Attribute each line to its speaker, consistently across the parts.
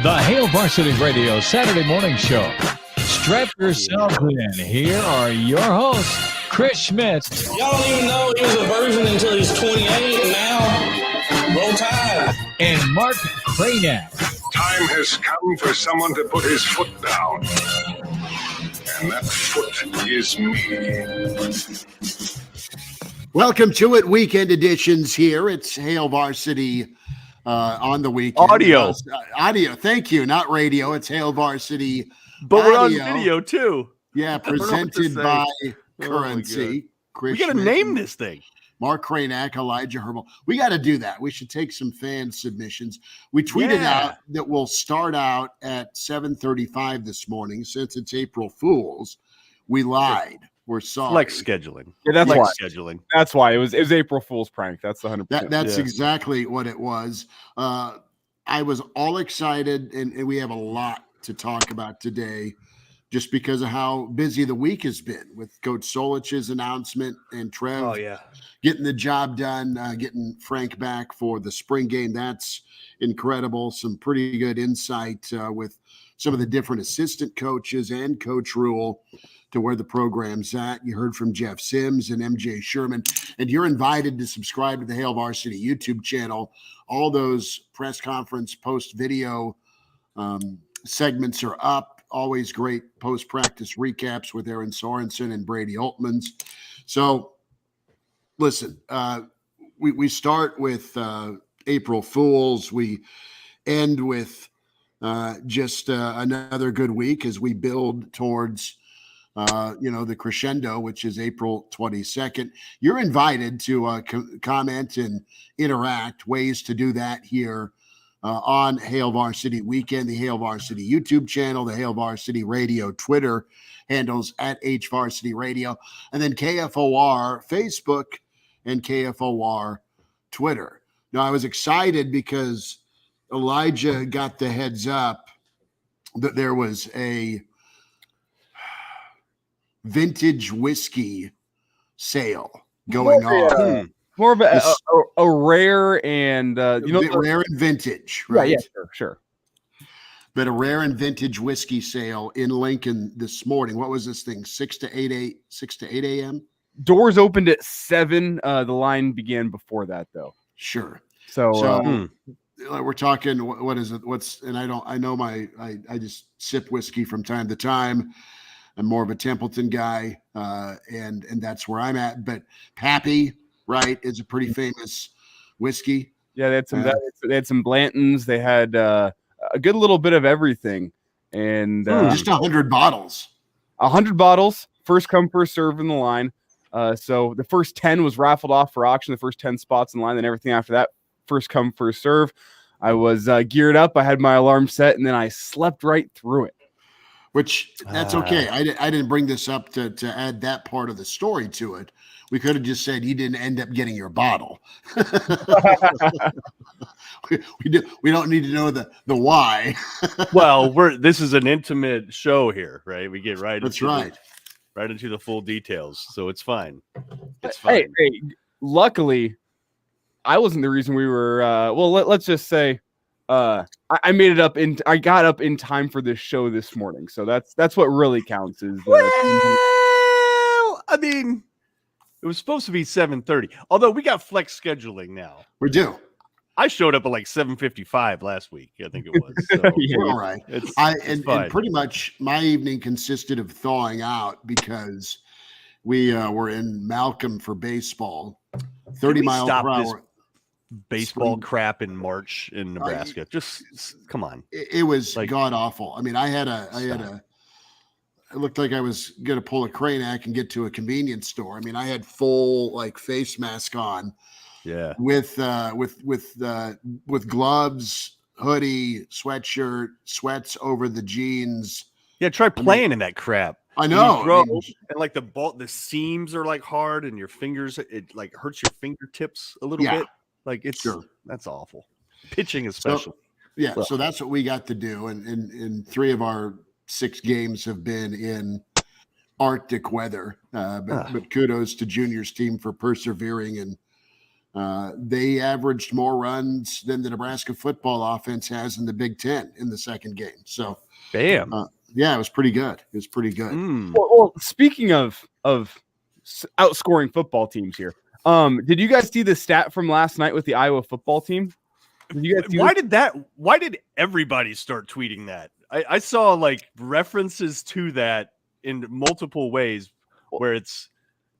Speaker 1: The Hail Varsity Radio Saturday morning show. Strap yourself in. Here are your hosts, Chris Schmidt.
Speaker 2: Y'all don't even know he was a virgin until he's 28, and now, roll tide.
Speaker 1: And Mark Kraynak.
Speaker 3: Time has come for someone to put his foot down. And that foot is me.
Speaker 4: Welcome to it. Weekend editions here. It's Hail Varsity on the weekend.
Speaker 5: Audio.
Speaker 4: Audio. Thank you. Not radio. It's Hail Varsity.
Speaker 5: But
Speaker 4: audio.
Speaker 5: we're on video too.
Speaker 4: Yeah, presented by Currency.
Speaker 5: We got to name this thing.
Speaker 4: Mark Kraynak, Elijah Herbel. We got to do that. We should take some fan submissions. We tweeted out that we'll start out at 7:35 this morning. Since it's April Fool's, we lied. We're sorry.
Speaker 5: Flex scheduling.
Speaker 6: Yeah, that's
Speaker 5: Flex
Speaker 6: why.
Speaker 5: scheduling.
Speaker 6: That's why it was April Fool's prank. That's the 100%.
Speaker 4: That's exactly what it was. I was all excited, and we have a lot to talk about today, just because of how busy the week has been with Coach Solich's announcement and Trev getting the job done, getting Frank back for the spring game. That's incredible. Some pretty good insight with some of the different assistant coaches and Coach Rhule to where the program's at. You heard from Jeff Sims and MJ Sherman, and you're invited to subscribe to the Hail Varsity YouTube channel. All those press conference post video segments are up. Always great post-practice recaps with Aaron Sorensen and Brady Altmans. So listen, we start with April Fools. We end with just another good week as we build towards the crescendo, which is April 22nd. You're invited to comment and interact. Ways to do that here on Hail Varsity Weekend, the Hail Varsity YouTube channel, the Hail Varsity Radio Twitter handles at H Varsity Radio, and then KFOR Facebook and KFOR Twitter. Now, I was excited because Elijah got the heads up that there was a vintage whiskey sale going on.
Speaker 6: More of a rare and
Speaker 4: rare and vintage, right?
Speaker 6: Yeah, sure.
Speaker 4: But a rare and vintage whiskey sale in Lincoln this morning. What was this thing? 6 to 8 a.m.
Speaker 6: Doors opened at 7. The line began before that, though.
Speaker 4: Sure.
Speaker 6: So
Speaker 4: we're talking. What is it? I just sip whiskey from time to time. I'm more of a Templeton guy, and that's where I'm at. But Pappy, right, is a pretty famous whiskey.
Speaker 6: Yeah, they had some Blantons. They had a good little bit of everything, and
Speaker 4: just 100 bottles.
Speaker 6: 100 bottles, first come, first serve in the line. So the first 10 was raffled off for auction. The first 10 spots in line, then everything after that, first come, first serve. I was geared up. I had my alarm set, and then I slept right through it.
Speaker 4: Which that's okay. I didn't bring this up to add that part of the story to it. We could have just said you didn't end up getting your bottle. we don't need to know the why.
Speaker 5: Well, this is an intimate show here, right? We get right.
Speaker 4: That's
Speaker 5: right into the full details, so it's fine. It's fine.
Speaker 6: Hey, luckily, I wasn't the reason we were. Let's just say. I made it up I got up in time for this show this morning. So that's what really counts is
Speaker 5: I mean, it was supposed to be 7:30. Although we got flex scheduling now.
Speaker 4: We do.
Speaker 5: I showed up at like 7:55 last week, I think it was. So
Speaker 4: all right. And pretty much my evening consisted of thawing out because we were in Malcolm for baseball. 30 miles per hour.
Speaker 5: Baseball crap in March in Nebraska. Just come on.
Speaker 4: It was god awful. I mean, it looked like I was going to pull a Kraynak and get to a convenience store. I mean, I had full face mask on.
Speaker 5: Yeah.
Speaker 4: With gloves, hoodie, sweatshirt, sweats over the jeans.
Speaker 5: Yeah, try playing in that crap.
Speaker 4: I know.
Speaker 5: And the seams are hard and your fingers, it hurts your fingertips a little bit. That's awful. Pitching especially.
Speaker 4: So that's what we got to do. And 3 of our 6 games have been in Arctic weather. But kudos to Junior's team for persevering and They averaged more runs than the Nebraska football offense has in the Big Ten in the second game. So,
Speaker 5: bam.
Speaker 4: Yeah, it was pretty good. It was pretty good.
Speaker 6: Well, speaking of outscoring football teams here, did you guys see the stat from last night with the Iowa football team? Did you guys
Speaker 5: Why did everybody start tweeting that? I saw like references to that in multiple ways where it's,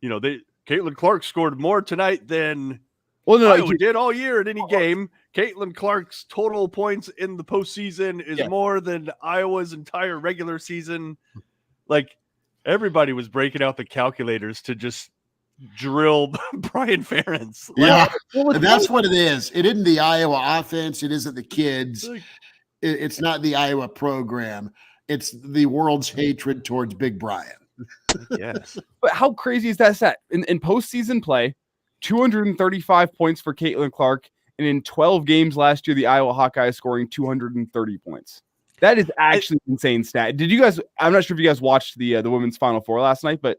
Speaker 5: Caitlin Clark scored more tonight than Iowa did all year in any game. Caitlin Clark's total points in the postseason is more than Iowa's entire regular season. Like, everybody was breaking out the calculators to just drill Brian Ferentz.
Speaker 4: That's what it is. It isn't the Iowa offense. It isn't the kids. It's not the Iowa program. It's the world's hatred towards Big Brian.
Speaker 5: Yes.
Speaker 6: But how crazy is that stat? In postseason play, 235 points for Caitlin Clark, and in 12 games last year, the Iowa Hawkeyes scoring 230 points. That is actually insane stat. Did you guys? I'm not sure if you guys watched the women's Final Four last night, but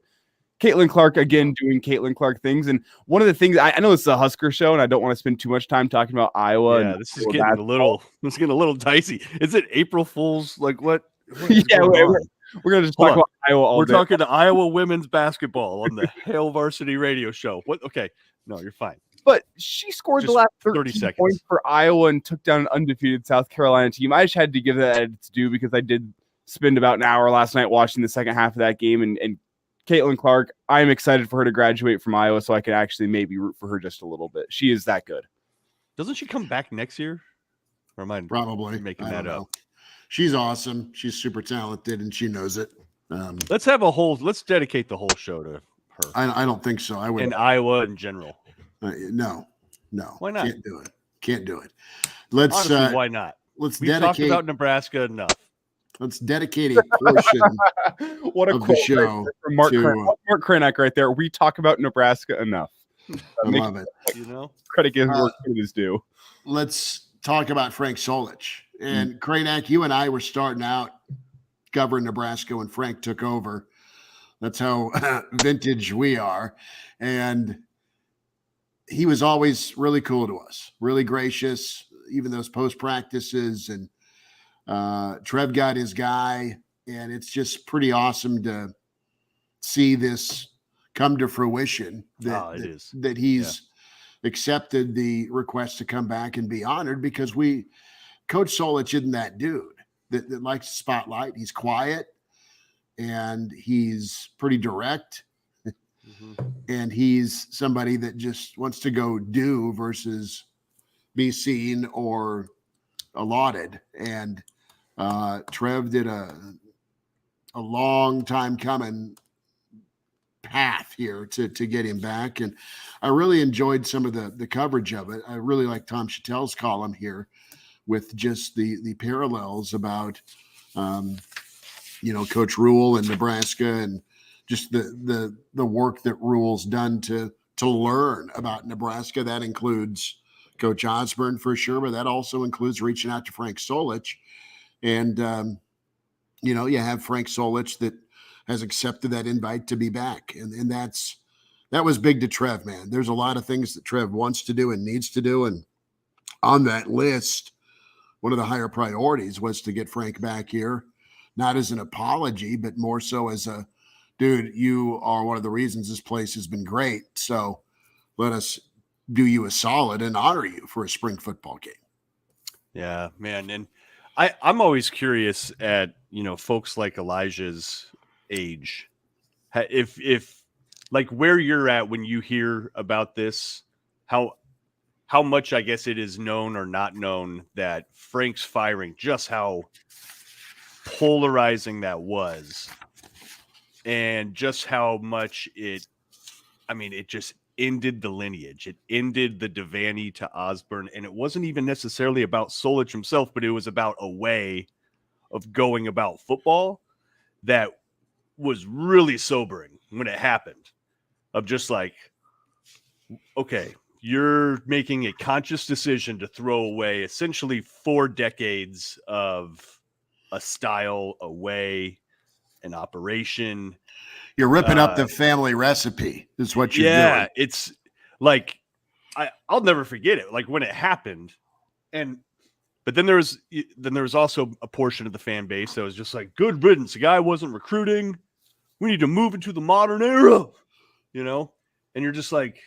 Speaker 6: Caitlin Clark again doing Caitlin Clark things. And one of the things I know this is a Husker show, and I don't want to spend too much time talking about Iowa.
Speaker 5: Yeah, this is getting a little dicey. Is it April Fool's? Like what?
Speaker 6: Yeah, we're gonna just talk about Iowa all day.
Speaker 5: We're talking to Iowa women's basketball on the Hail Varsity Radio show. What? Okay, no, you're fine.
Speaker 6: But she scored the last 30 seconds points for Iowa and took down an undefeated South Carolina team. I just had to give that its due because I did spend about an hour last night watching the second half of that game. And Caitlin Clark, I'm excited for her to graduate from Iowa so I can actually maybe root for her just a little bit. She is that good. Doesn't she come back next year? Or am I
Speaker 4: probably
Speaker 5: making that up?
Speaker 4: She's awesome. She's super talented, and she knows it.
Speaker 5: Let's dedicate the whole show to her.
Speaker 4: I don't think so. I would.
Speaker 5: In Iowa in general.
Speaker 4: No.
Speaker 5: Why not?
Speaker 4: Can't do it. Let's.
Speaker 5: Honestly, why not?
Speaker 4: Let's
Speaker 5: dedicate. Talked about Nebraska enough.
Speaker 4: Let's dedicate a portion of the show
Speaker 6: from Mark Kraynak right there. We talk about Nebraska enough.
Speaker 4: I love it.
Speaker 6: Credit gives where it is due.
Speaker 4: Let's talk about Frank Solich. And Kraynak, you and I were starting out covering Nebraska when Frank took over. That's how vintage we are. And he was always really cool to us, really gracious, even those post practices. And Trev got his guy. And it's just pretty awesome to see this come to fruition that he's accepted the request to come back and be honored, because Coach Solich isn't that dude that likes the spotlight. He's quiet and he's pretty direct. And he's somebody that just wants to go do versus be seen or lauded. And Trev did a long time coming path here to get him back. And I really enjoyed some of the coverage of it. I really like Tom Chattel's column here with just the parallels about, Coach Rhule and Nebraska, and just the work that Rhule's done to learn about Nebraska. That includes Coach Osborne for sure, but that also includes reaching out to Frank Solich. And, you have Frank Solich that has accepted that invite to be back. And that was big to Trev, man. There's a lot of things that Trev wants to do and needs to do. And on that list, one of the higher priorities was to get Frank back here, not as an apology, but more so as a, dude, you are one of the reasons this place has been great. So let us do you a solid and honor you for a spring football game.
Speaker 5: Yeah, man. And I'm always curious at, folks like Elijah's age, if like where you're at when you hear about this, how much, I guess, it is known or not known that Frank's firing, just how polarizing that was, and just how much it just ended the lineage. It ended the Devaney to Osborne, and it wasn't even necessarily about Solich himself, but it was about a way of going about football that was really sobering when it happened, of just like, okay, you're making a conscious decision to throw away essentially 4 decades of a style, a way, an operation.
Speaker 4: You're ripping up the family recipe is what you're doing.
Speaker 5: It's like I'll never forget it. Like when it happened, but then there was also a portion of the fan base that was just like, good riddance. The guy wasn't recruiting. We need to move into the modern era, you know? And you're just like,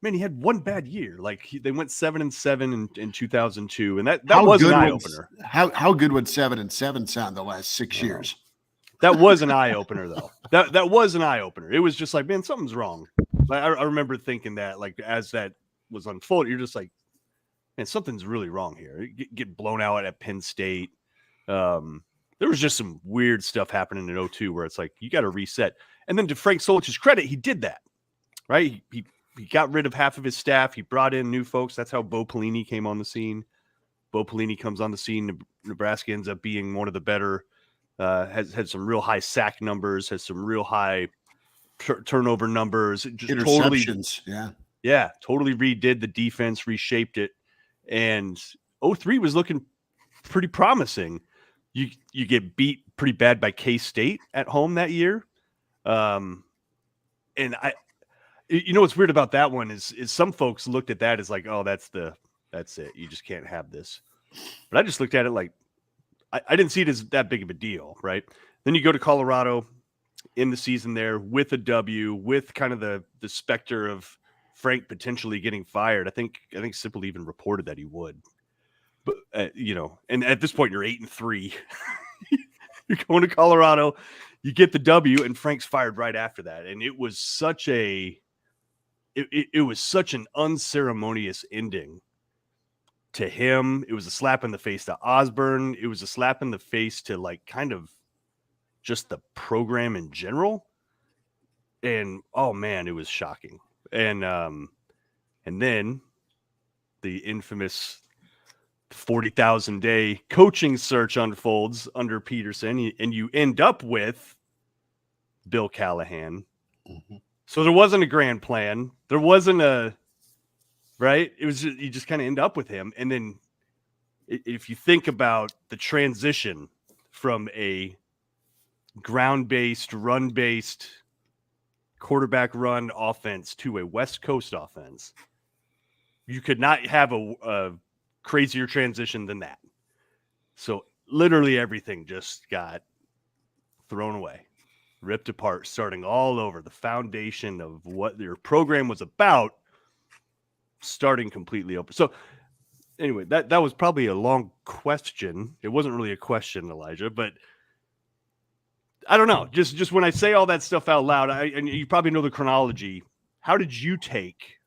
Speaker 5: man, he had one bad year. Like they went 7-7 in 2002. And that was an eye opener.
Speaker 4: How good would 7-7 sound the last 6 years?
Speaker 5: That was an eye opener though. That was an eye opener. It was just like, man, something's wrong. Like I remember thinking that, like, as that was unfolding, you're just like, man, something's really wrong here. Get blown out at Penn State. There was just some weird stuff happening in 2002 where it's like, you got to reset. And then to Frank Solich's credit, he did that, right? He got rid of half of his staff. He brought in new folks. That's how Bo Pelini came on the scene. Bo Pelini comes on the scene. Nebraska ends up being one of the better, has had some real high sack numbers, has some real high turnover numbers. Just
Speaker 4: Interceptions,
Speaker 5: totally redid the defense, reshaped it. And 2003 was looking pretty promising. You get beat pretty bad by K-State at home that year. And what's weird about that one is some folks looked at that as like, oh, that's it. You just can't have this. But I just looked at it like, I didn't see it as that big of a deal, right? Then you go to Colorado in the season there with a W, with kind of the specter of Frank potentially getting fired. I think Sipple even reported that he would. But and at this point you're 8-3. You're going to Colorado, you get the W, and Frank's fired right after that. And it was such an unceremonious ending to him. It was a slap in the face to Osborne. It was a slap in the face to, like, kind of just the program in general. And oh man, it was shocking. And then the infamous 40,000 day coaching search unfolds under Peterson, and you end up with Bill Callahan. Mm-hmm. So there wasn't a grand plan. There wasn't right. It was you just kind of end up with him. And then if you think about the transition from a ground-based, run-based, quarterback-run offense to a West Coast offense, you could not have a crazier transition than that. So literally everything just got thrown away, ripped apart, starting all over. The foundation of what your program was about starting completely open. So anyway, that was probably a long question. It wasn't really a question, Elijah, but I don't know. Just when I say all that stuff out loud, and you probably know the chronology, how did you take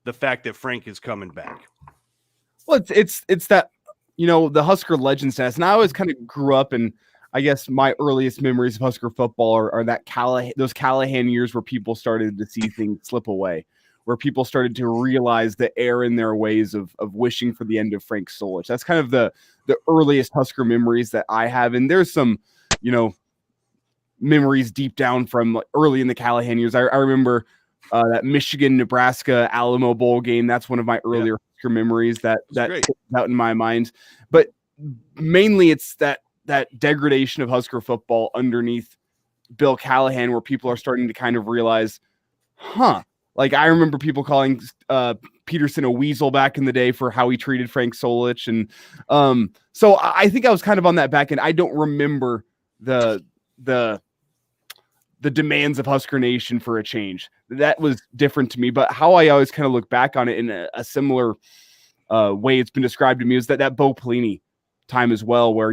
Speaker 5: the fact that Frank is coming back?
Speaker 6: Well, it's that, the Husker legend status. And I always kind of grew up, and I guess my earliest memories of Husker football are that those Callahan years where people started to see things slip away, where people started to realize the error in their ways of wishing for the end of Frank Solich. That's kind of the earliest Husker memories that I have. And there's some, memories deep down from early in the Callahan years. I remember that Michigan, Nebraska Alamo Bowl game. That's one of my earlier Husker memories that out in my mind. But mainly it's that degradation of Husker football underneath Bill Callahan, where people are starting to kind of realize, like I remember people calling Peterson a weasel back in the day for how he treated Frank Solich. And so I think I was kind of on that back end. I don't remember the demands of Husker Nation for a change. That was different to me. But how I always kind of look back on it in a similar way it's been described to me is that Bo Pelini time as well, where,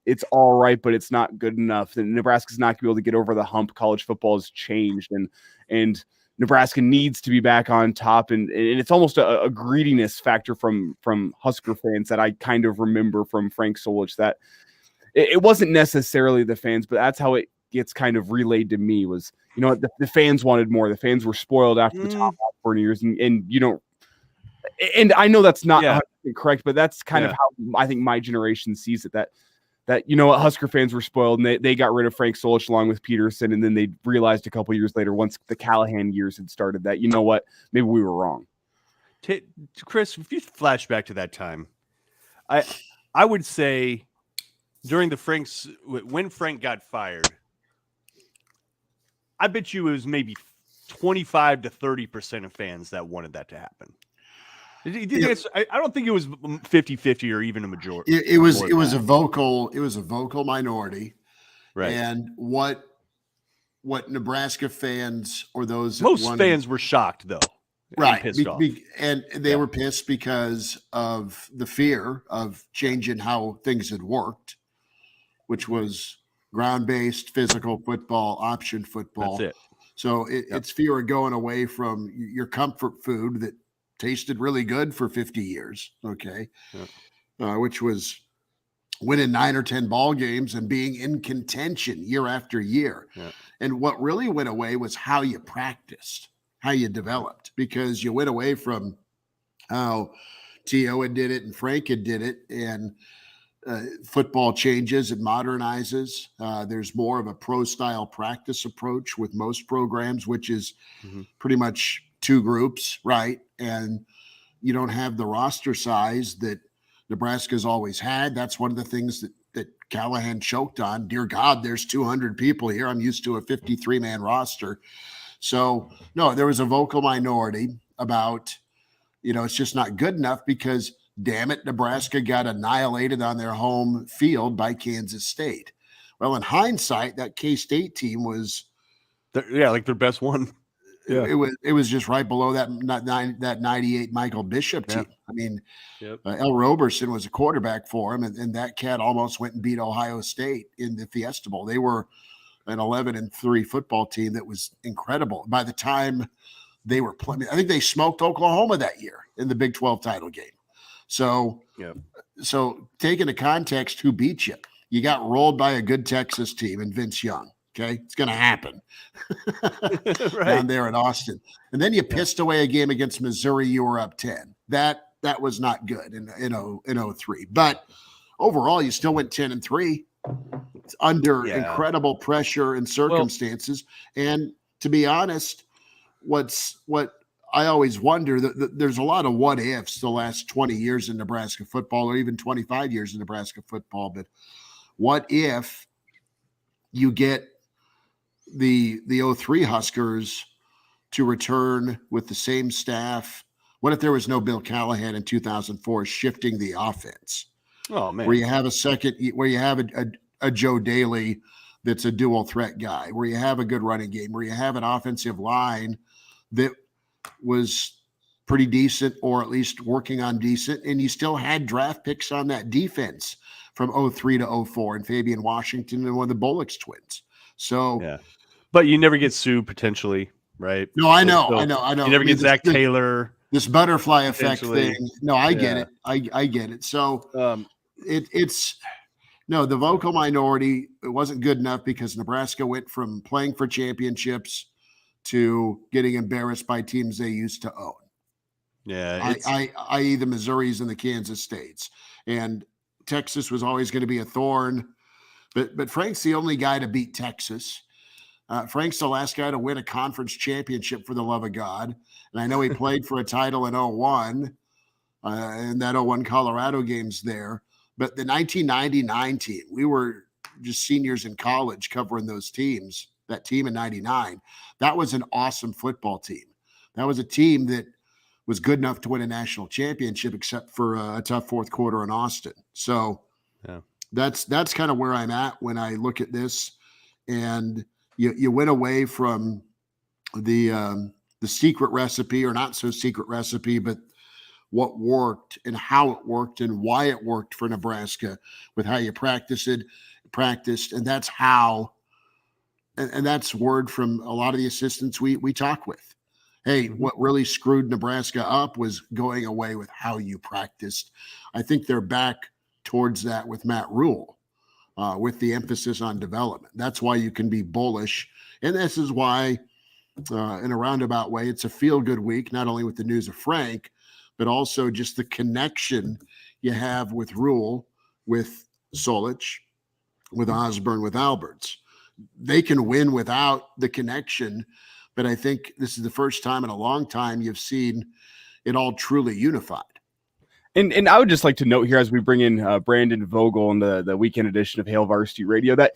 Speaker 6: it's all right, but it's not good enough. And Nebraska's not going to be able to get over the hump. College football has changed, and Nebraska needs to be back on top. And it's almost a greediness factor from Husker fans that I kind of remember from Frank Solich, that it wasn't necessarily the fans, but that's how it gets kind of relayed to me was, the fans wanted more. The fans were spoiled after the top 4 years, and and I know that's not 100% correct, but that's kind of how I think my generation sees it, that Husker fans were spoiled, and they got rid of Frank Solich along with Peterson, and then they realized a couple years later, once the Callahan years had started, that, maybe we were wrong.
Speaker 5: Chris, if you flash back to that time, I would say during when Frank got fired, I bet you it was maybe 25 to 30% of fans that wanted that to happen. Do you think I don't think it was 50-50 or even a majority.
Speaker 4: It was a vocal minority.
Speaker 5: Right.
Speaker 4: And what Nebraska fans or those
Speaker 5: most fans were shocked though.
Speaker 4: Right.
Speaker 5: Pissed off.
Speaker 4: And they were pissed because of the fear of changing how things had worked, which was ground-based, physical football, option football.
Speaker 5: That's it.
Speaker 4: So it's fear of going away from your comfort food that tasted really good for 50 years, okay, which was winning 9 or 10 ball games and being in contention year after year.
Speaker 5: Yeah.
Speaker 4: And what really went away was how you practiced, how you developed, because you went away from how T.O. had did it and Frank had did it, and football changes and modernizes. There's more of a pro-style practice approach with most programs, which is pretty much 2 groups, right? And you don't have the roster size that Nebraska's always had. That's one of the things that Callahan choked on. Dear God, there's 200 people here. I'm used to a 53-man roster. So, no, there was a vocal minority about, it's just not good enough because, damn it, Nebraska got annihilated on their home field by Kansas State. Well, in hindsight, that K-State team was
Speaker 5: like their best one. Yeah.
Speaker 4: It was just right below that 98 Michael Bishop team.
Speaker 5: Yeah.
Speaker 4: I mean, El Roberson was a quarterback for him, and that cat almost went and beat Ohio State in the Fiesta Bowl. They were an 11-3 football team that was incredible. By the time they were playing, I think they smoked Oklahoma that year in the Big 12 title game. So, so take into context who beat you. You got rolled by a good Texas team and Vince Young. Okay, it's going to happen down there in Austin. And then you pissed away a game against Missouri. You were up 10. That was not good in 03. But overall, you still went 10-3 under incredible pressure and circumstances. And to be honest, what I always wonder, that there's a lot of what ifs the last 20 years in Nebraska football, or even 25 years in Nebraska football. But what if you get the 03 Huskers to return with the same staff? What if there was no Bill Callahan in 2004 shifting the offense?
Speaker 5: Oh man,
Speaker 4: where you have a Joe Daly that's a dual threat guy, where you have a good running game, where you have an offensive line that was pretty decent, or at least working on decent, and you still had draft picks on that defense from 03 to 04, and Fabian Washington and one of the Bullocks twins. So,
Speaker 5: but you never get Sue potentially, right?
Speaker 4: No, I know.
Speaker 5: You never get Zach Taylor.
Speaker 4: This butterfly effect thing. No, I get it. I get it. So it's the vocal minority. It wasn't good enough because Nebraska went from playing for championships to getting embarrassed by teams they used to own.
Speaker 5: Yeah,
Speaker 4: i.e. the Missouris and the Kansas States. And Texas was always going to be a thorn. But Frank's the only guy to beat Texas. Frank's the last guy to win a conference championship, for the love of God. And I know he played for a title in 01, and that 01 Colorado game's there. But the 1999 team, we were just seniors in college covering those teams, that team in 99. That was an awesome football team. That was a team that was good enough to win a national championship, except for a tough fourth quarter in Austin. So that's kind of where I'm at when I look at this. And you went away from the secret recipe, or not so secret recipe, but what worked and how it worked and why it worked for Nebraska, with how you practiced. And that's how, and that's word from a lot of the assistants we talk with. Hey, what really screwed Nebraska up was going away with how you practiced. I think they're back towards that with Matt Rhule, with the emphasis on development. That's why you can be bullish. And this is why, in a roundabout way, it's a feel-good week, not only with the news of Frank, but also just the connection you have with Rhule, with Solich, with Osborne, with Alberts. They can win without the connection, but I think this is the first time in a long time you've seen it all truly unified.
Speaker 6: And I would just like to note here as we bring in Brandon Vogel in the weekend edition of Hail Varsity Radio that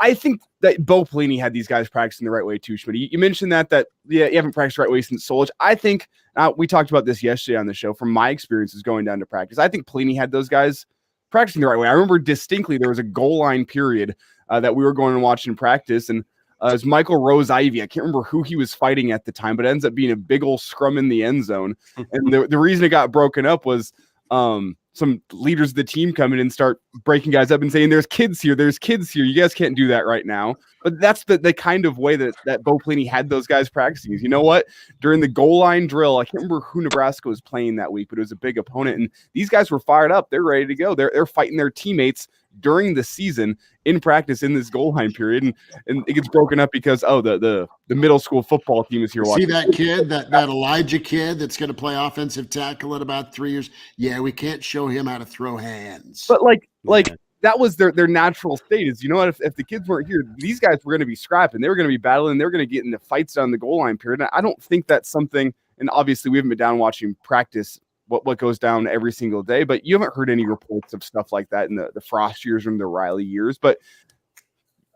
Speaker 6: I think that Bo Pelini had these guys practicing the right way too, Schmidt. You mentioned that you haven't practiced the right way since Solich. I think we talked about this yesterday on the show from my experiences going down to practice. I think Pelini had those guys practicing the right way. I remember distinctly there was a goal line period that we were going and watching practice, and it was Michael Rose-Ivy. I can't remember who he was fighting at the time, but it ends up being a big old scrum in the end zone. And the reason it got broken up was some leaders of the team come in and start breaking guys up and saying, there's kids here. You guys can't do that right now. But that's the kind of way that Bo Pelini had those guys practicing. You know what? During the goal line drill, I can't remember who Nebraska was playing that week, but it was a big opponent. And these guys were fired up. They're ready to go. They're fighting their teammates during the season in practice in this goal line period. And it gets broken up because, the middle school football team is here watching.
Speaker 4: See that kid, that Elijah kid that's going to play offensive tackle in about 3 years? Yeah, we can't show him how to throw hands.
Speaker 6: But like that was their natural state is, you know what, if the kids weren't here, these guys were going to be scrapping. They were going to be battling. They were going to get into fights down the goal line period. And I don't think that's something, and obviously we haven't been down watching practice what goes down every single day, but you haven't heard any reports of stuff like that in the Frost years or the Riley years. But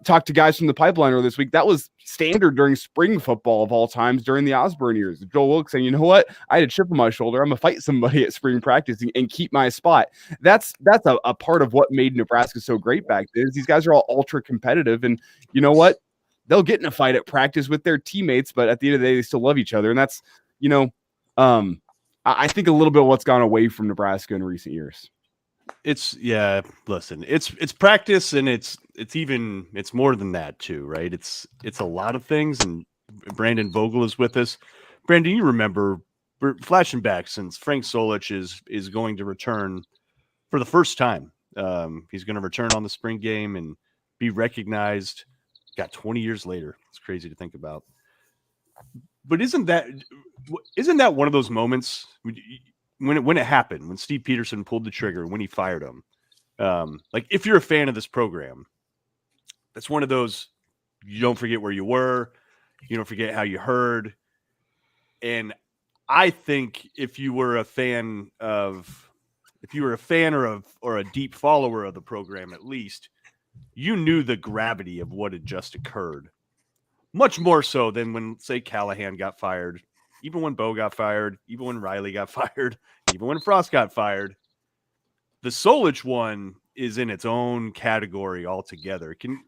Speaker 6: talked to guys from the pipeline earlier this week. That was standard during spring football of all times during the Osborne years. Joel Wilkes saying, you know what? I had a chip on my shoulder. I'm going to fight somebody at spring practice and keep my spot. That's a part of what made Nebraska so great back then. These guys are all ultra competitive. And you know what? They'll get in a fight at practice with their teammates, but at the end of the day, they still love each other. And that's, I think a little bit of what's gone away from Nebraska in recent years.
Speaker 5: It's practice, and it's more than that too, right? It's a lot of things. And Brandon Vogel is with us. Brandon, you remember, we're flashing back since Frank Solich is going to return for the first time. He's going to return on the spring game and be recognized. Got 20 years later. It's crazy to think about. But isn't that one of those moments when it happened, when Steve Peterson pulled the trigger, when he fired him? Like, if you're a fan of this program, that's one of those, you don't forget where you were, you don't forget how you heard. And I think if you were a fan or a deep follower of the program, at least, you knew the gravity of what had just occurred. Much more so than when, say, Callahan got fired, even when Bo got fired, even when Riley got fired, even when Frost got fired. The Solich one is in its own category altogether. You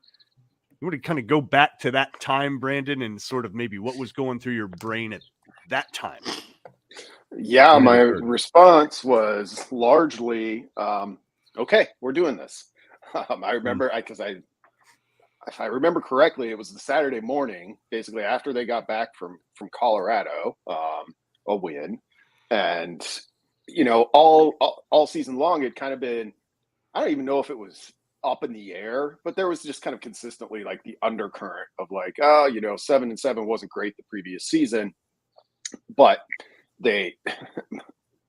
Speaker 5: want to kind of go back to that time, Brandon, and sort of maybe what was going through your brain at that time?
Speaker 7: Yeah, my response was largely, okay, we're doing this. I remember, if I remember correctly, it was the Saturday morning, basically after they got back from Colorado, a win. And, all season long, it kind of been, I don't even know if it was up in the air, but there was just kind of consistently like the undercurrent of like, 7-7 wasn't great the previous season, but they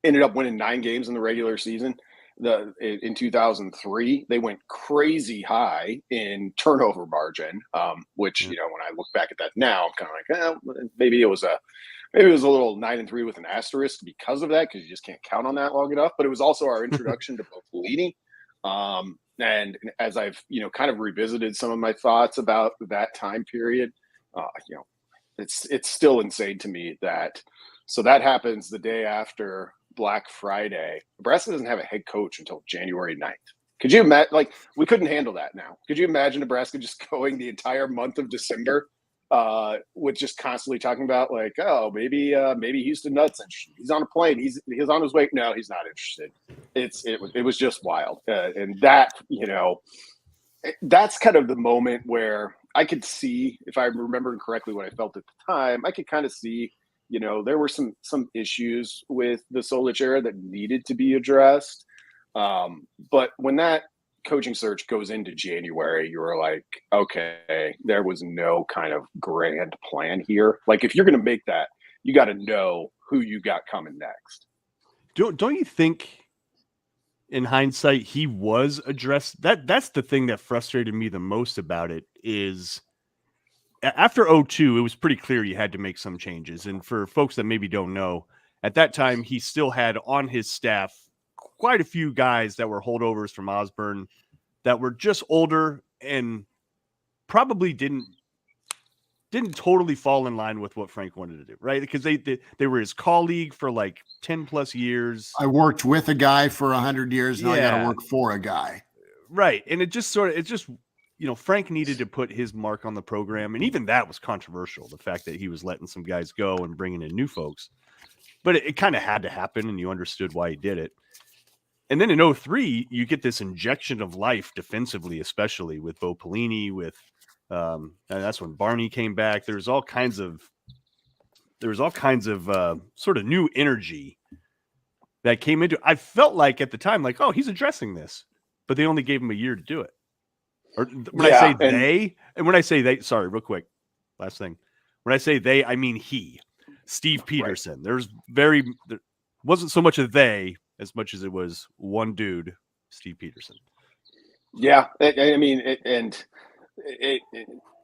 Speaker 7: ended up winning 9 games in the regular season. In 2003, they went crazy high in turnover margin, which, when I look back at that now, I'm kind of like, maybe it was a little 9-3 with an asterisk because of that, because you just can't count on that long enough. But it was also our introduction to Bo Pelini. And as I've, kind of revisited some of my thoughts about that time period, it's still insane to me that happens the day after Black Friday. Nebraska doesn't have a head coach until January 9th. Could you imagine? Like, we couldn't handle that now. Could you imagine Nebraska just going the entire month of December with just constantly talking about like, oh, maybe Houston Nuts, and he's on a plane. He's on his way. No, he's not interested. It was just wild. And that, that's kind of the moment where I could see, if I'm remembering correctly what I felt at the time, I could kind of see, there were some issues with the Solich era that needed to be addressed. But when that coaching search goes into January, you were like, okay, there was no kind of grand plan here. Like, if you're going to make that, you got to know who you got coming next.
Speaker 5: Don't you think, in hindsight, he was addressed? That's the thing that frustrated me the most about it is, after 2002, it was pretty clear you had to make some changes. And for folks that maybe don't know, at that time, he still had on his staff quite a few guys that were holdovers from Osborne that were just older and probably didn't totally fall in line with what Frank wanted to do, right? Because they were his colleague for like 10 plus years.
Speaker 4: I worked with a guy for 100 years. Now I got to work for a guy.
Speaker 5: Right. And Frank needed to put his mark on the program. And even that was controversial. The fact that he was letting some guys go and bringing in new folks, but it kind of had to happen. And you understood why he did it. And then in 2003, you get this injection of life defensively, especially with Bo Pelini, and that's when Barney came back. There's all kinds of sort of new energy that came into. I felt like at the time, like, oh, he's addressing this, but they only gave him a year to do it. Or when I say they, sorry, real quick, last thing. When I say they, I mean he, Steve Peterson. Right. There wasn't so much a they as much as it was one dude, Steve Peterson.
Speaker 7: Yeah, I mean,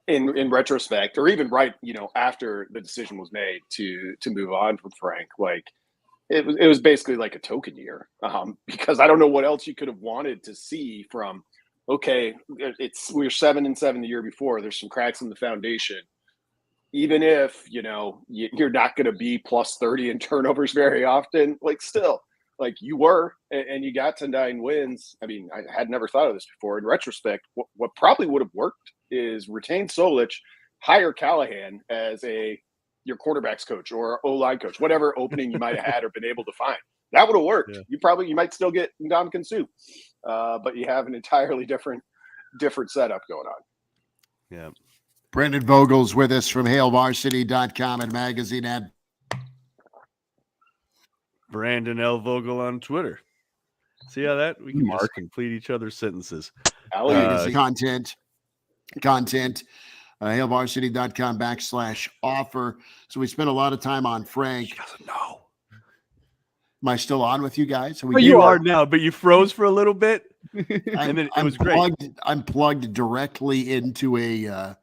Speaker 7: in retrospect, or even right, after the decision was made to move on from Frank, like it was basically like a token year, because I don't know what else you could have wanted to see from. Okay, we were 7-7 the year before. There's some cracks in the foundation. Even if you're not going to be plus 30 in turnovers very often, like still. Like you were, and you got to 9 wins. I mean, I had never thought of this before. In retrospect, what probably would have worked is retain Solich, hire Callahan as your quarterback's coach or O-line coach, whatever opening you might have had or been able to find. That would have worked. Yeah. You might still get Ndamukong Suh, but you have an entirely different setup going on.
Speaker 5: Yeah.
Speaker 4: Brendan Vogel's with us from HailVarsity.com and magazine ad.
Speaker 5: Brandon L. Vogel on Twitter. See how that we can just complete each other's sentences.
Speaker 4: Content. HailVarsity.com/offer. So we spent a lot of time on Frank.
Speaker 5: She doesn't know.
Speaker 4: Am I still on with you guys?
Speaker 5: You are now, but you froze for a little bit, and then it was great.
Speaker 4: I'm plugged directly into a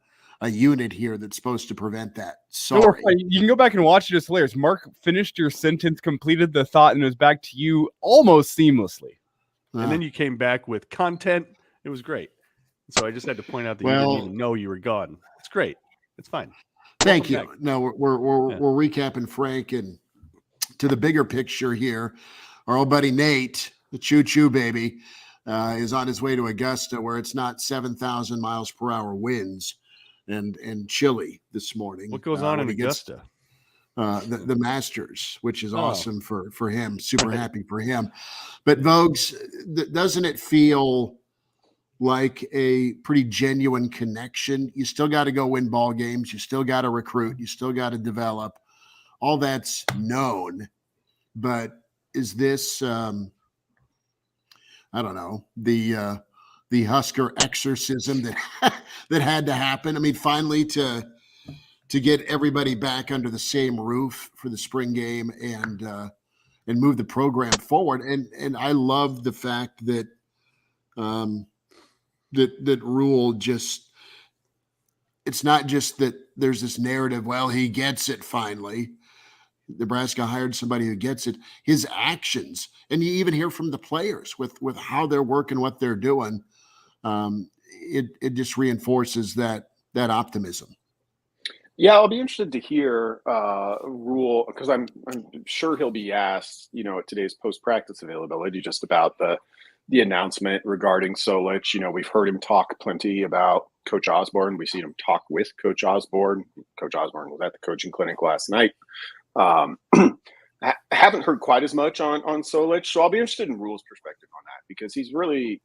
Speaker 4: unit here that's supposed to prevent that. So
Speaker 6: you can go back and watch it. It's hilarious. Mark finished your sentence, completed the thought, and it was back to you almost seamlessly.
Speaker 5: And then you came back with content. It was great. So I just had to point out that you didn't even know you were gone. It's great. It's fine.
Speaker 4: Thank you. No, we're recapping Frank, and to the bigger picture here, our old buddy Nate, the choo-choo baby, is on his way to Augusta, where it's not 7,000 miles per hour winds and chilly this morning.
Speaker 5: What goes on in Augusta?
Speaker 4: The Masters, which is awesome for him. Super happy for him. But Vogues, doesn't it feel like a pretty genuine connection? You still got to go win ball games. You still got to recruit. You still got to develop. All that's known. But is this, I don't know, the Husker exorcism that had to happen? I mean, finally to get everybody back under the same roof for the spring game and move the program forward. And I love the fact that that Rhule just, it's not just that there's this narrative, well, he gets it finally. Nebraska hired somebody who gets it. His actions, and you even hear from the players with how they're working, what they're doing. It just reinforces that optimism.
Speaker 7: Yeah, I'll be interested to hear Rhule, because I'm sure he'll be asked, at today's post-practice availability, just about the announcement regarding Solich. We've heard him talk plenty about Coach Osborne. We've seen him talk with Coach Osborne. Coach Osborne was at the coaching clinic last night. I haven't heard quite as much on Solich, so I'll be interested in Rhule's perspective on that, because he's really,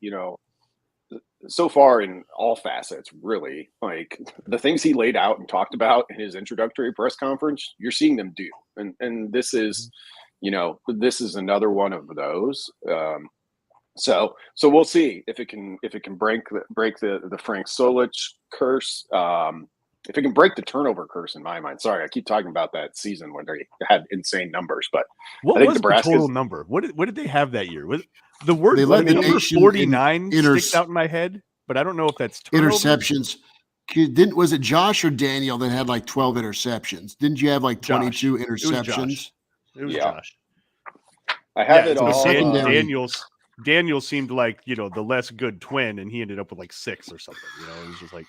Speaker 7: so far in all facets, really, like the things he laid out and talked about in his introductory press conference, you're seeing them do. And this is, this is another one of those. So we'll see if it can break the Frank Solich curse. If it can break the turnover curse, in my mind. Sorry, I keep talking about that season when they had insane numbers, but
Speaker 5: what was the total number? What did they have that year? The word number 49 sticks out in my head, but I don't know if that's turnovers.
Speaker 4: Interceptions. Was it Josh or Daniel that had like 12 interceptions? Didn't you have like 22 interceptions?
Speaker 5: It was Josh.
Speaker 7: I have it
Speaker 5: so
Speaker 7: all.
Speaker 5: Daniel seemed like, the less good twin, and he ended up with like 6 or something. It was just like,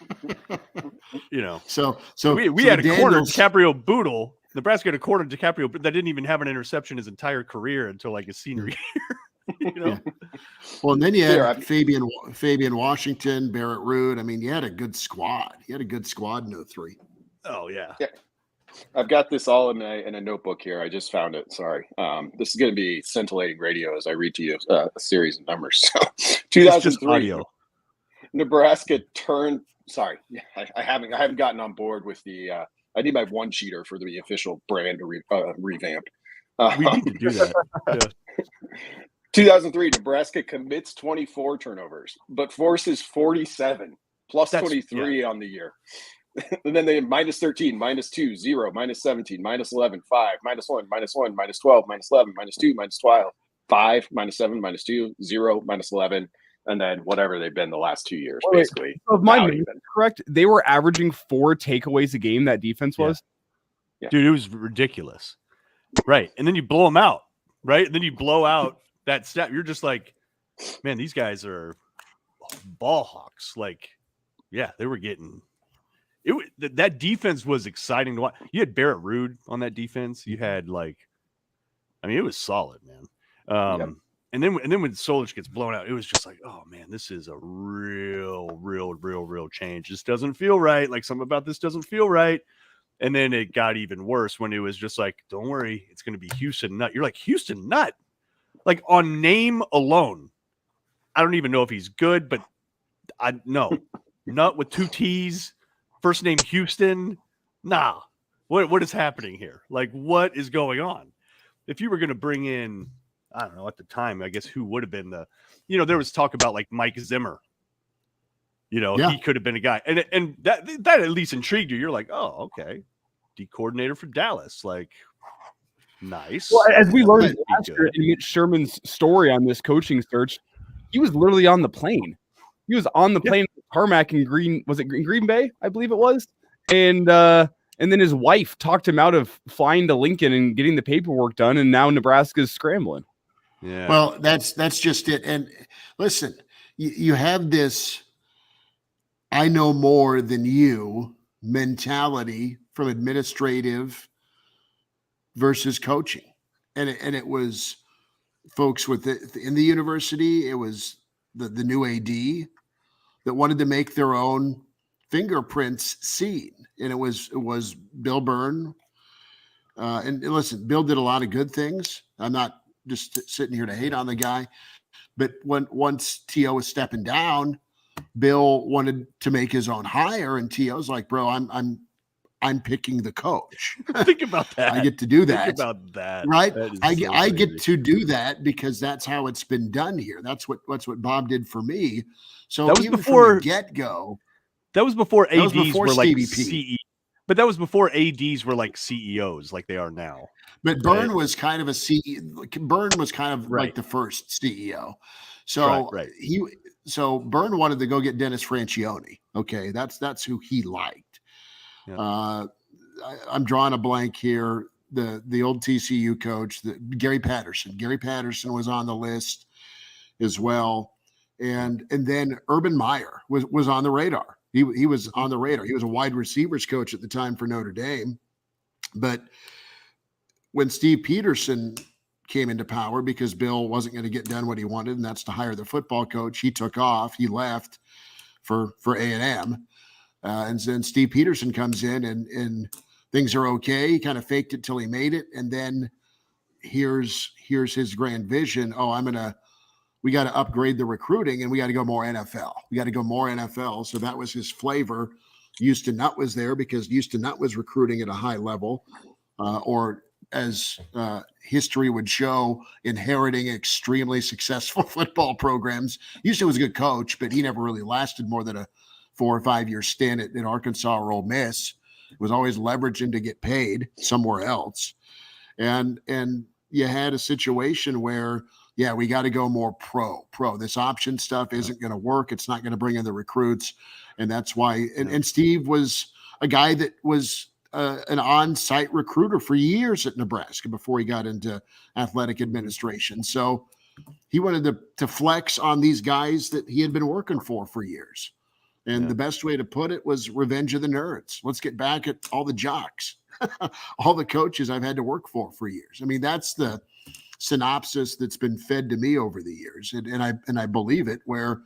Speaker 4: So
Speaker 5: we had a corner, DiCaprio Boodle. Nebraska had a corner, DiCaprio, but that didn't even have an interception his entire career until like his senior year.
Speaker 4: Yeah. Well, and then you had Fabian Washington, Barrett Ruud. I mean, you had a good squad. You had a good squad in 03.
Speaker 5: Oh, yeah.
Speaker 7: I've got this all in a notebook here. I just found it. Sorry. this is going to be scintillating radio as I read to you a series of numbers. So 2003, Nebraska turned. Sorry, I haven't gotten on board with the. I need my one cheater for the official brand revamp.
Speaker 5: We need to do that. Yeah.
Speaker 7: 2003, Nebraska commits 24 turnovers, but forces 47 plus 23 on the year. And then they had minus 13, minus 2, 0, minus 17, minus 11, 5, minus 1, minus 1, minus 12, minus 11, minus 2, minus 12, 5, minus 7, minus 2, 0, minus 11, and then whatever they've been the last 2 years, basically.
Speaker 6: So if my memory is correct, they were averaging 4 takeaways a game, that defense was?
Speaker 5: Yeah. Dude, it was ridiculous. Right. And then you blow them out, right? And then you blow out that stat. You're just like, man, these guys are ball hawks. Like, yeah, they were getting – that defense was exciting to watch. You had Barrett Ruud on that defense. You had it was solid, man. And then when Solich gets blown out, it was just like, oh man, this is a real change. This doesn't feel right. Like, something about this doesn't feel right. And then it got even worse when it was just like, don't worry, it's going to be Houston Nutt. You're like, Houston Nutt? Like, on name alone, I don't even know if he's good, but Nutt with 2 T's. First name Houston? Nah. What is happening here? Like, what is going on? If you were going to bring in, I don't know, at the time, I guess who would have been there was talk about like Mike Zimmer. He could have been a guy. And that at least intrigued you. You're like, oh, okay. D coordinator for Dallas. Like, nice.
Speaker 6: Well, as we learned last year in Mitch Sherman's story on this coaching search, he was literally on the plane. He was on the plane with Carmack in Green Bay, I believe it was. And then his wife talked him out of flying to Lincoln and getting the paperwork done, and now Nebraska's scrambling.
Speaker 4: Yeah. Well, that's just it. And listen, you have this I know more than you mentality from administrative versus coaching. And it was folks in the university, it was the new AD that wanted to make their own fingerprints seen. And it was Bill Byrne. And listen, Bill did a lot of good things. I'm not just sitting here to hate on the guy, but once T.O. was stepping down, Bill wanted to make his own hire, and T.O.'s like, bro, I'm picking the coach.
Speaker 5: Think about that.
Speaker 4: I get to do that.
Speaker 5: Think about that.
Speaker 4: Right? I get to do that because that's how it's been done here. That's what Bob did for me. So that was even before from the get-go.
Speaker 5: That was before ADs were like
Speaker 4: CBP.
Speaker 5: But that was before ADs were like CEOs like they are now.
Speaker 4: But Byrne was kind of a CEO. Byrne was kind of like the first CEO. So So Byrne wanted to go get Dennis Franchione. Okay, that's who he liked. Yeah. I'm drawing a blank here. The old TCU coach, Gary Patterson. Gary Patterson was on the list as well, and then Urban Meyer was on the radar. He was on the radar. He was a wide receivers coach at the time for Notre Dame, but when Steve Peterson came into power because Bill wasn't going to get done what he wanted, and that's to hire the football coach, he took off. He left for A&M. And then Steve Peterson comes in and things are okay. He kind of faked it till he made it. And then here's his grand vision. We got to upgrade the recruiting and we got to go more NFL. We got to go more NFL. So that was his flavor. Houston Nutt was there because Houston Nutt was recruiting at a high level, or as history would show, inheriting extremely successful football programs. Houston was a good coach, but he never really lasted more than a 4 or 5 year stint at Arkansas or Ole Miss. It was always leveraging to get paid somewhere else. And you had a situation where, we got to go more pro. This option stuff isn't going to work. It's not going to bring in the recruits. And that's why, and Steve was a guy that was an on-site recruiter for years at Nebraska before he got into athletic administration. So he wanted to flex on these guys that he had been working for years. And the best way to put it was revenge of the nerds. Let's get back at all the jocks, all the coaches I've had to work for years. I mean, that's the synopsis that's been fed to me over the years. And I believe it, where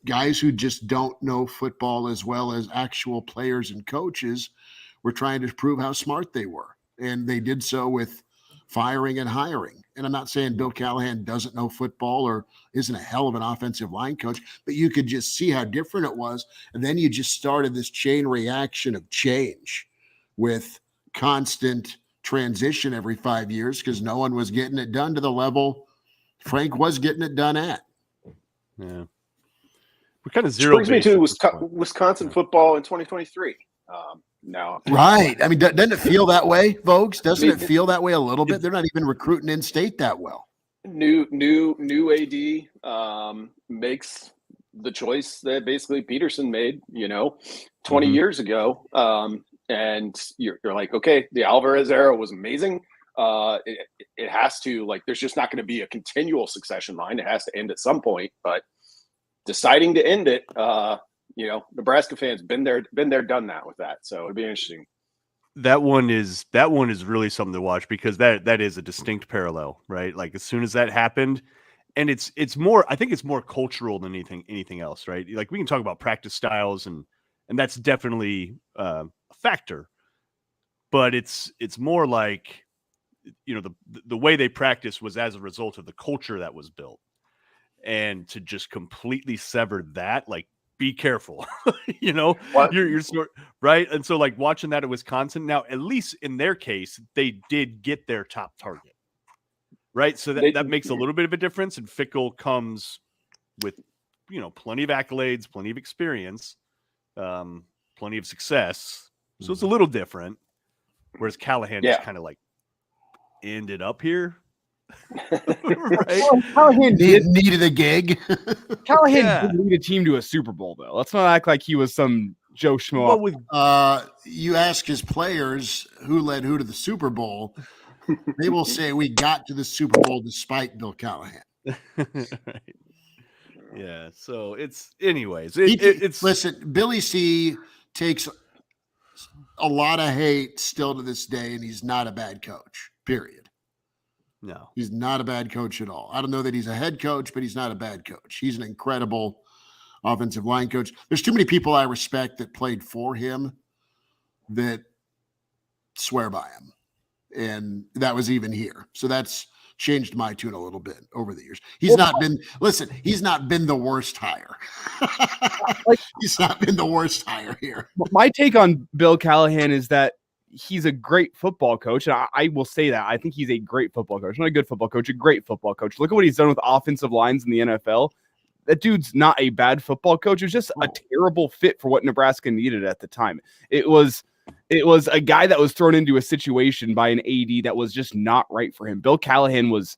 Speaker 4: guys who just don't know football as well as actual players and coaches were trying to prove how smart they were. And they did so with firing and hiring. And I'm not saying Bill Callahan doesn't know football or isn't a hell of an offensive line coach, but you could just see how different it was. And then you just started this chain reaction of change with constant transition every 5 years because no one was getting it done to the level Frank was getting it done at.
Speaker 5: Yeah. We're kind of zero.
Speaker 7: Brings me to Wisconsin football in 2023. Now,
Speaker 4: right? I mean, doesn't it feel that way, Vogues? Doesn't it feel that way a little bit? They're not even recruiting in state that well.
Speaker 7: New AD makes the choice that basically Peterson made, 20 years ago. And you're like, okay, the Alvarez era was amazing. It has to, there's just not going to be a continual succession line. It has to end at some point, but deciding to end it, Nebraska fans been there, done that with that. So it'd be interesting.
Speaker 5: That one is really something to watch because that is a distinct parallel, right? Like as soon as that happened, and it's more, I think it's more cultural than anything else, right? Like we can talk about practice styles and that's definitely a factor, but it's more like, the way they practice was as a result of the culture that was built. And to just completely sever that, be careful, you're smart, right? And so watching that at Wisconsin now, at least in their case, they did get their top target, right? So that makes a little bit of a difference. And Fickle comes with, plenty of accolades, plenty of experience, plenty of success. So it's a little different. Whereas Callahan just kind of ended up here. Right?
Speaker 6: Callahan
Speaker 4: needed a gig.
Speaker 6: Callahan did lead a team to a Super Bowl, though. Let's not act like he was some Joe Schmo.
Speaker 4: You ask his players who led who to the Super Bowl, they will say we got to the Super Bowl despite Bill Callahan.
Speaker 5: Right. Yeah. So it's
Speaker 4: listen, Billy C takes a lot of hate still to this day, and he's not a bad coach, period.
Speaker 5: No,
Speaker 4: he's not a bad coach at all. I don't know that he's a head coach, but he's not a bad coach. He's an incredible offensive line coach. There's too many people I respect that played for him that swear by him. And that was even here. So that's changed my tune a little bit over the years. He's not been the worst hire. He's not been the worst hire here.
Speaker 6: My take on Bill Callahan is that he's a great football coach. And I will say that. I think he's a great football coach. Not a good football coach, a great football coach. Look at what he's done with offensive lines in the NFL. That dude's not a bad football coach. It was just a terrible fit for what Nebraska needed at the time. It was a guy that was thrown into a situation by an AD that was just not right for him. Bill Callahan was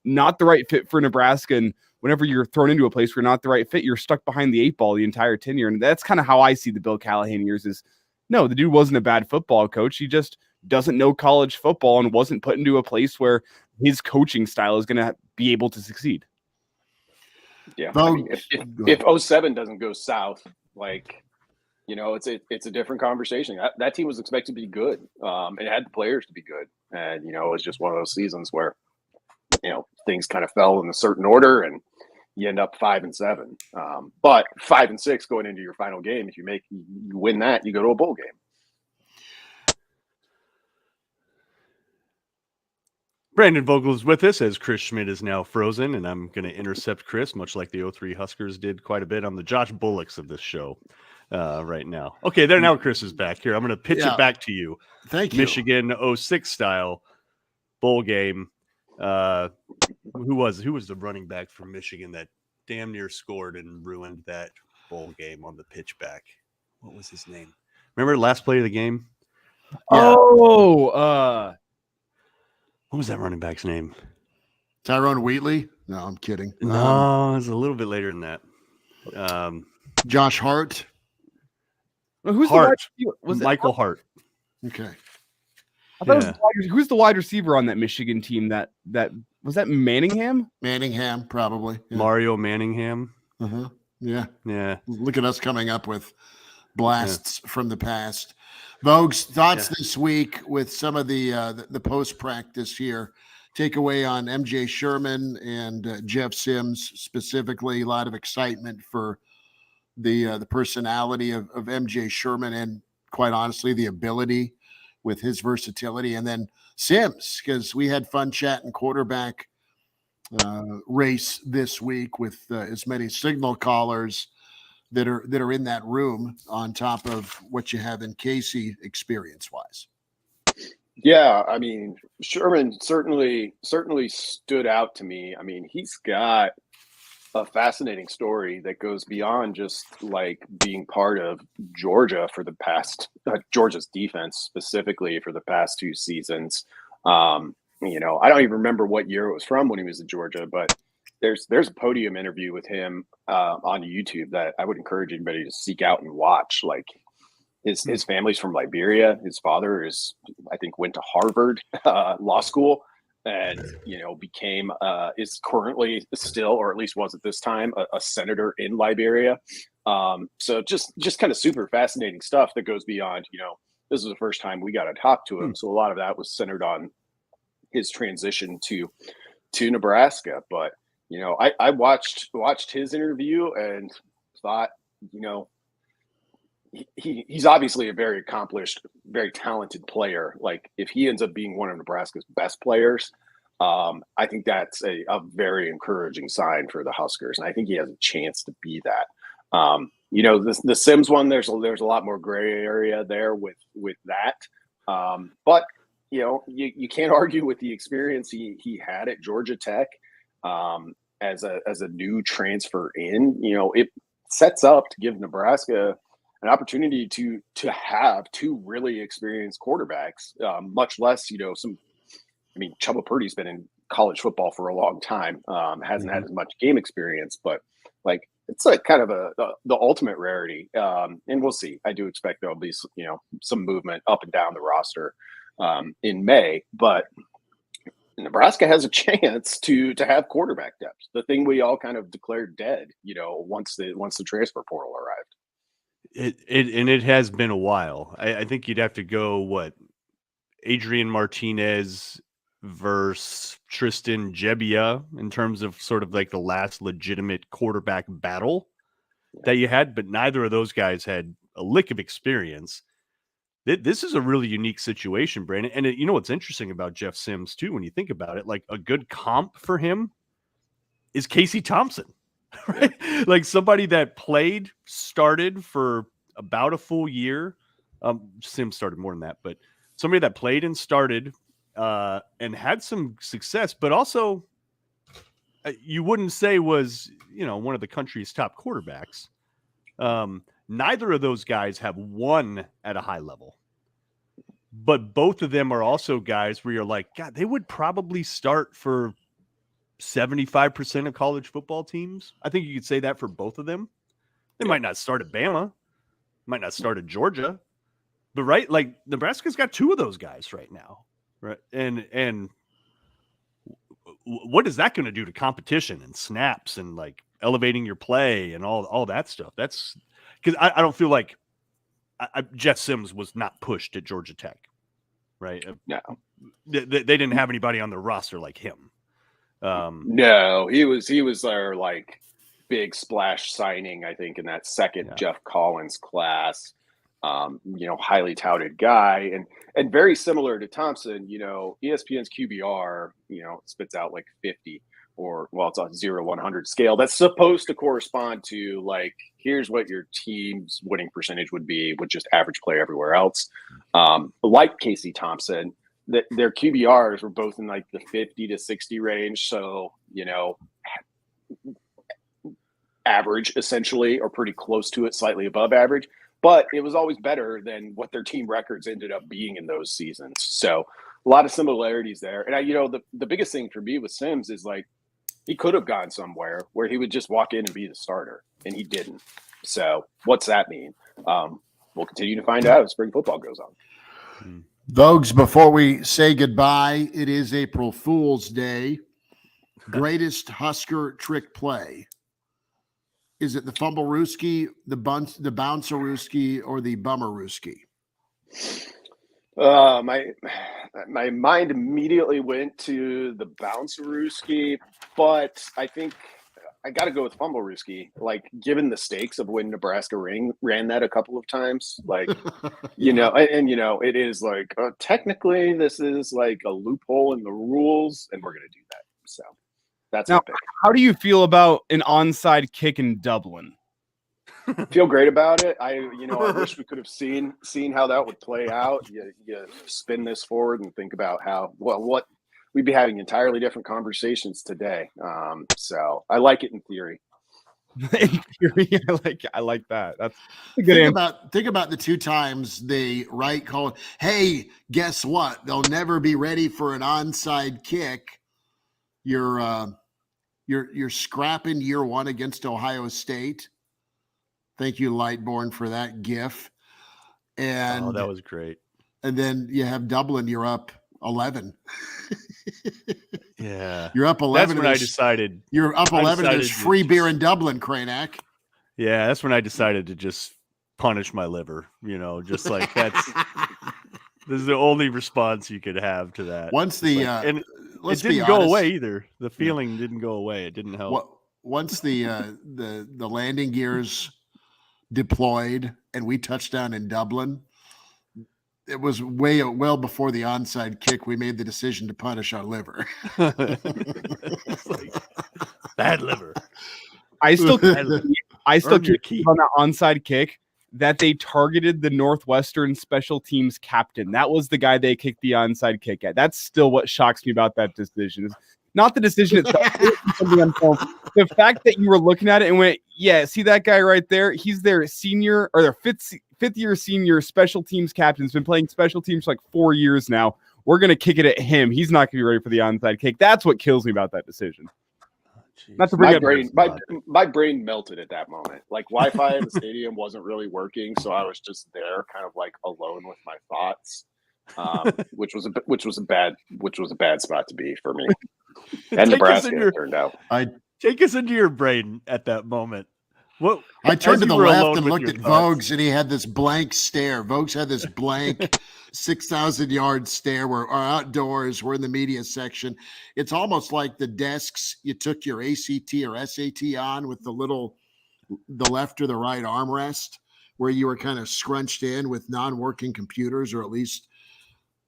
Speaker 6: not the right fit for Nebraska. And whenever you're thrown into a place where you're not the right fit, you're stuck behind the 8 ball the entire tenure. And that's kind of how I see the Bill Callahan years is, no, the dude wasn't a bad football coach. He just doesn't know college football and wasn't put into a place where his coaching style is going to be able to succeed.
Speaker 7: Yeah. I mean, if 07 doesn't go south, it's a different conversation. That team was expected to be good. It had the players to be good. And, it was just one of those seasons where, things kind of fell in a certain order and you end up 5-7. But 5-6 going into your final game, if you win that, you go to a bowl game.
Speaker 5: Brandon Vogel is with us as Chris Schmidt is now frozen, and I'm going to intercept Chris, much like the 03 Huskers did quite a bit. I'm the Josh Bullocks of this show right now. Okay, there now Chris is back here. I'm going to pitch it back to you.
Speaker 4: Thank you.
Speaker 5: Michigan 06 style bowl game. Who was the running back from Michigan that damn near scored and ruined that bowl game on the pitch back? What was his name? Remember the last play of the game?
Speaker 6: Yeah.
Speaker 5: What was that running back's name?
Speaker 4: Tyrone Wheatley? No, I'm kidding.
Speaker 5: No, it was a little bit later than that.
Speaker 4: Josh Hart.
Speaker 6: Who's
Speaker 5: Hart.
Speaker 6: Was
Speaker 5: Michael Hart.
Speaker 4: Okay.
Speaker 6: I thought it was who's the wide receiver on that Michigan team? That was that Manningham?
Speaker 4: Manningham, probably. Yeah.
Speaker 5: Mario Manningham.
Speaker 4: Uh-huh. Yeah.
Speaker 5: Yeah.
Speaker 4: Look at us coming up with blasts from the past. Vogue's thoughts this week with some of the post-practice here. Takeaway on MJ Sherman and Jeff Sims specifically. A lot of excitement for the personality of MJ Sherman and, quite honestly, the ability with his versatility. And then Sims, because we had fun chatting quarterback race this week with as many signal callers that are in that room on top of what you have in Casey experience-wise.
Speaker 7: Yeah, I mean, Sherman certainly stood out to me. I mean, he's got a fascinating story that goes beyond just like being part of Georgia for the past Georgia's defense specifically for the past 2 seasons. You know, I don't even remember what year it was from when he was in Georgia, but there's a podium interview with him on YouTube that I would encourage anybody to seek out and watch. Like his family's from Liberia. His father I think went to Harvard law school. And, you know, is currently still, or at least was at this time, a senator in Liberia. So just kind of super fascinating stuff that goes beyond, you know, this is the first time we got to talk to him. So a lot of that was centered on his transition to Nebraska. But, you know, I watched his interview and thought, you know, he's obviously a very accomplished, very talented player. Like if he ends up being one of Nebraska's best players, I think that's a very encouraging sign for the Huskers. And I think he has a chance to be that. You know, the Sims one, there's a lot more gray area there with that. But you know, you can't argue with the experience he had at Georgia Tech as a new transfer in. You know, it sets up to give Nebraska an opportunity to have 2 really experienced quarterbacks, much less, you know, Chubba Purdy's been in college football for a long time, hasn't had as much game experience, but like, it's like kind of the ultimate rarity. And we'll see. I do expect there'll be, you know, some movement up and down the roster in May, but Nebraska has a chance to have quarterback depth, the thing we all kind of declared dead, you know, once the transfer portal arrived.
Speaker 5: It has been a while. I think you'd have to go Adrian Martinez versus Tristan Gebbia in terms of sort of like the last legitimate quarterback battle that you had, but neither of those guys had a lick of experience. This is a really unique situation, Brandon. And you know what's interesting about Jeff Sims too, when you think about it, like a good comp for him is Casey Thompson. Right? Like somebody that started for about a full year. Sims started more than that, but somebody that played and started and had some success, but also you wouldn't say was, you know, one of the country's top quarterbacks. Neither of those guys have won at a high level, but both of them are also guys where you're like, God, they would probably start for 75% of college football teams. I think you could say that for both of them. They might not start at Bama, might not start at Georgia, but right, like Nebraska's got 2 of those guys right now, right? And what is that going to do to competition and snaps and like elevating your play and all that stuff? That's because I don't feel like Jeff Sims was not pushed at Georgia Tech, right?
Speaker 7: No,
Speaker 5: they didn't have anybody on the roster like him.
Speaker 7: No, he was our like big splash signing, I think, in that second Jeff Collins class. You know, highly touted guy and very similar to Thompson. You know, ESPN's QBR, you know, spits out like 50 or it's a 0-100 scale. That's supposed to correspond to like, here's what your team's winning percentage would be with just average play everywhere else. Like Casey Thompson, their QBRs were both in like the 50 to 60 range. So, you know, average essentially, or pretty close to it, slightly above average, but it was always better than what their team records ended up being in those seasons. So a lot of similarities there. And you know, the biggest thing for me with Sims is like, he could have gone somewhere where he would just walk in and be the starter, and he didn't. So what's that mean? We'll continue to find out as spring football goes on.
Speaker 4: Vogues, before we say goodbye, it is April Fool's Day. Greatest Husker trick play. Is it the fumble-rooski, the bouncer-rooski, or the bummer-rooski?
Speaker 7: My mind immediately went to the bounce-rooski, but I think I got to go with fumble-rooski. Like, given the stakes of when Nebraska ran that a couple of times, like, it is like, technically this is like a loophole in the rules, and we're going to do that. So that's
Speaker 6: now,
Speaker 7: my pick.
Speaker 6: How do you feel about an onside kick in Dublin?
Speaker 7: Feel great about it. I wish we could have seen how that would play out. You spin this forward and think about what we'd be having entirely different conversations today. So I like it in theory.
Speaker 6: In theory, I like that. That's a good answer.
Speaker 4: Think about the 2 times they call. Hey, guess what? They'll never be ready for an onside kick. You're scrapping year 1 against Ohio State. Thank you, Lightborn, for that gif. And
Speaker 5: that was great.
Speaker 4: And then you have Dublin. You're up 11.
Speaker 5: Yeah,
Speaker 4: you're up 11.
Speaker 5: That's when I decided.
Speaker 4: You're up 11. There's free beer in Dublin, Kraynak.
Speaker 5: Yeah, that's when I decided to just punish my liver. Just like that's. This is the only response you could have to that.
Speaker 4: Once
Speaker 5: the and it didn't go away either. The feeling didn't go away. It didn't help.
Speaker 4: Once the landing gears deployed and we touched down in Dublin, it was well before the onside kick. We made the decision to punish our liver.
Speaker 5: It's like, bad liver.
Speaker 6: I still keep on that onside kick that they targeted the Northwestern special teams captain. That was the guy they kicked the onside kick at. That's still what shocks me about that decision. It's not the decision itself. The fact that you were looking at it and went, yeah, see that guy right there? He's their senior or their fifth year senior special teams captain. He's been playing special teams for like 4 years now. We're going to kick it at him. He's not going to be ready for the onside kick. That's what kills me about that decision. Not to bring
Speaker 7: my brain melted at that moment. Like, Wi-Fi in the stadium wasn't really working, so I was just there, kind of like alone with my thoughts, which was a bad spot to be for me. And Nebraska turned out.
Speaker 5: Take us into your brain at that moment. What
Speaker 4: I turned to the left and looked at Vogues, and he had this blank stare. Vogues had this blank 6,000-yard stare. We're outdoors. We're in the media section. It's almost like the desks you took your ACT or SAT on with the left or the right armrest, where you were kind of scrunched in with non-working computers, or at least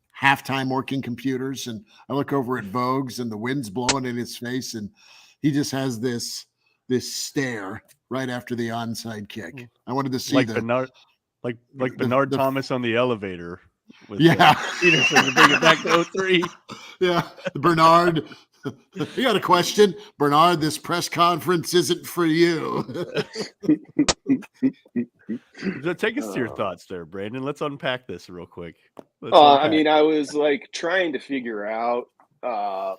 Speaker 4: half-time working computers. And I look over at Vogues, and the wind's blowing in his face, and he just has this stare right after the onside kick. I wanted to see
Speaker 5: Bernard Thomas on the elevator. With
Speaker 4: Peterson
Speaker 5: to bring it back to 03.
Speaker 4: Yeah, Bernard. You got a question, Bernard? This press conference isn't for you.
Speaker 5: Take us to your thoughts there, Brandon. Let's unpack this real quick.
Speaker 7: I was like trying to figure out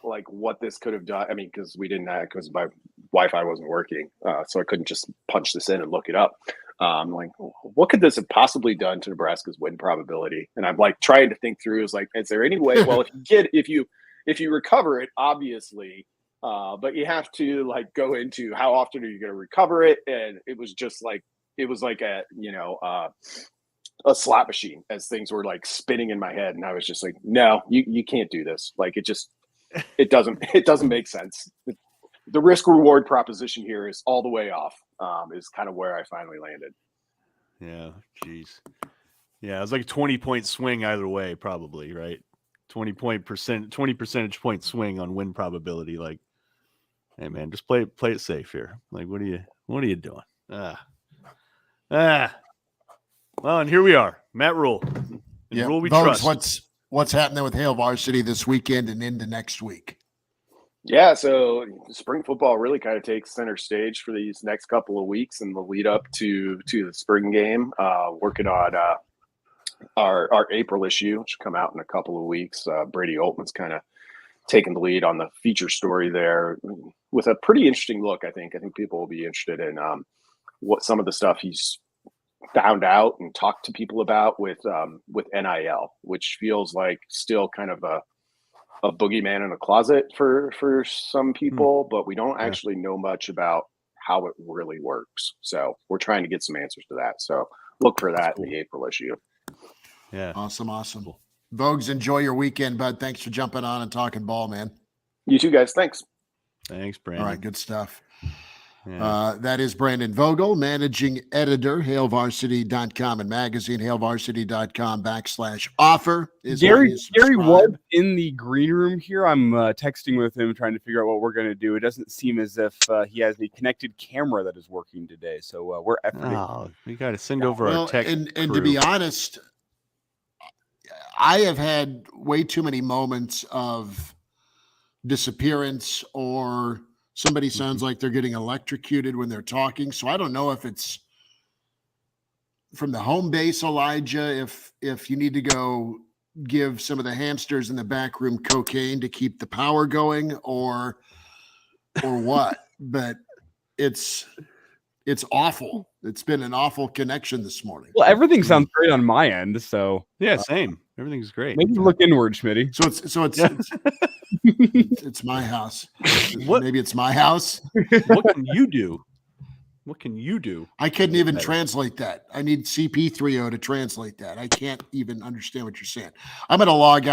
Speaker 7: like what this could have done. I mean, because my Wi-Fi wasn't working, so I couldn't just punch this in and look it up. Like, what could this have possibly done to Nebraska's win probability? And I'm like trying to think through. Is there any way? Well, if you recover it, obviously, but you have to like go into how often are you going to recover it? And it was like a slot machine as things were like spinning in my head, and I was just like, no, you can't do this. Like, it doesn't make sense. The risk reward proposition here is all the way off. Is kind of where I finally landed.
Speaker 5: Yeah, geez. Yeah, it was like a 20-point swing either way, probably, right? 20 percentage point swing on win probability. Like, hey man, just play it safe here. Like, what are you doing? Well, and here we are, Matt Rhule. Rhule we trust.
Speaker 4: What's happening with Hail Varsity this weekend and into next week?
Speaker 7: Yeah, so spring football really kind of takes center stage for these next couple of weeks in the lead up to the spring game. Working on our April issue, which will come out in a couple of weeks. Brady Altman's kind of taking the lead on the feature story there with a pretty interesting look. I think people will be interested in what some of the stuff he's found out and talked to people about with NIL, which feels like still kind of a boogeyman in a closet for some people, but we don't actually know much about how it really works. So we're trying to get some answers to that. So look for that in the April issue.
Speaker 5: Yeah.
Speaker 4: Awesome. Vogues, enjoy your weekend, bud. Thanks for jumping on and talking ball, man.
Speaker 7: You too, guys. Thanks.
Speaker 5: Thanks, Brandon.
Speaker 4: All right, good stuff.
Speaker 5: Yeah.
Speaker 4: That is Brandon Vogel, managing editor, HailVarsity.com and magazine, HailVarsity.com/offer.
Speaker 6: Gary was in the green room here. I'm texting with him, trying to figure out what we're going to do. It doesn't seem as if he has a connected camera that is working today. So we're efforting.
Speaker 5: Oh, we got to send over our tech.
Speaker 4: And to be honest, I have had way too many moments of disappearance or somebody sounds like they're getting electrocuted when they're talking. So I don't know if it's from the home base, Elijah, if you need to go give some of the hamsters in the back room cocaine to keep the power going or what. But it's awful. It's been an awful connection this morning.
Speaker 6: Well, everything sounds great on my end. So
Speaker 5: yeah, same. Everything's great.
Speaker 6: Maybe look inward, Schmitty.
Speaker 4: So it's my house. Maybe it's my house.
Speaker 5: What can you do? What can you do?
Speaker 4: I couldn't even translate that. I need CP30 to translate that. I can't even understand what you're saying. I'm going to log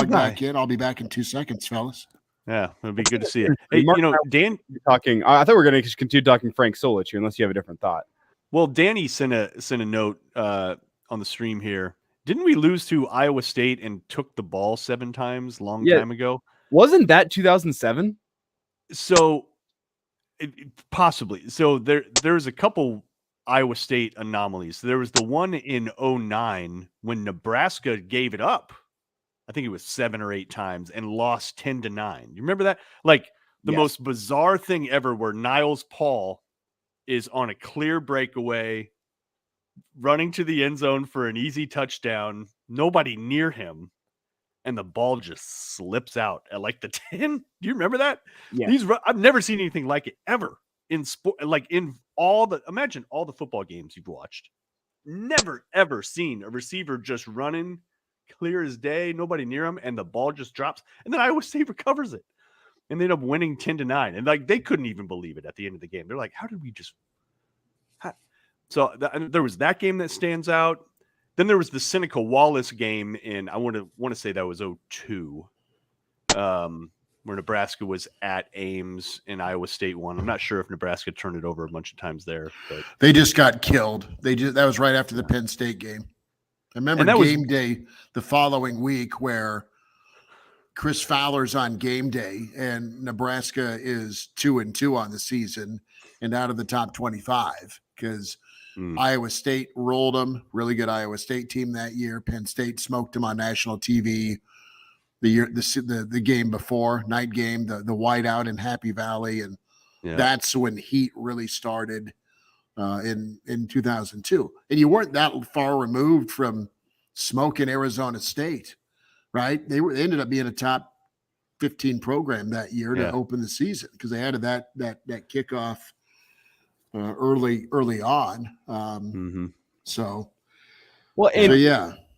Speaker 4: back in. I'll be back in 2 seconds, fellas.
Speaker 5: Yeah, it'll be good to see you. Hey, Dan,
Speaker 6: talking. I thought we were going to continue talking Frank Solich here, unless you have a different thought.
Speaker 5: Well, Danny sent a note on the stream here. Didn't we lose to Iowa State and took the ball 7 times long time ago?
Speaker 6: Wasn't that 2007?
Speaker 5: So possibly. So there's a couple Iowa State anomalies. There was the one in 2009 when Nebraska gave it up. I think it was 7 or 8 times and lost 10-9. You remember that? Like the most bizarre thing ever, where Niles Paul is on a clear breakaway, running to the end zone for an easy touchdown, nobody near him, and the ball just slips out at like the 10. Do you remember that?
Speaker 6: Yeah.
Speaker 5: I've never seen anything like it ever in sport. Like imagine all the football games you've watched. Never, ever seen a receiver just running clear as day, nobody near him, and the ball just drops. And then Iowa State recovers it. And they end up winning 10-9. And like they couldn't even believe it at the end of the game. They're like, how did we just... So there was that game that stands out. Then there was the Seneca Wallace game in, I want to say that was 2002, where Nebraska was at Ames and Iowa State won. I'm not sure if Nebraska turned it over a bunch of times there, but
Speaker 4: they just got killed. That was right after the Penn State game. I remember game day the following week where Chris Fowler's on game day and Nebraska is 2-2 on the season and out of the top 25 because Iowa State rolled them. Really good Iowa State team that year. Penn State smoked them on national TV the game before, night game, the whiteout in Happy Valley, and that's when heat really started in 2002. And you weren't that far removed from smoking Arizona State, right? They ended up being a top 15 program that year to open the season because they had that kickoff early on.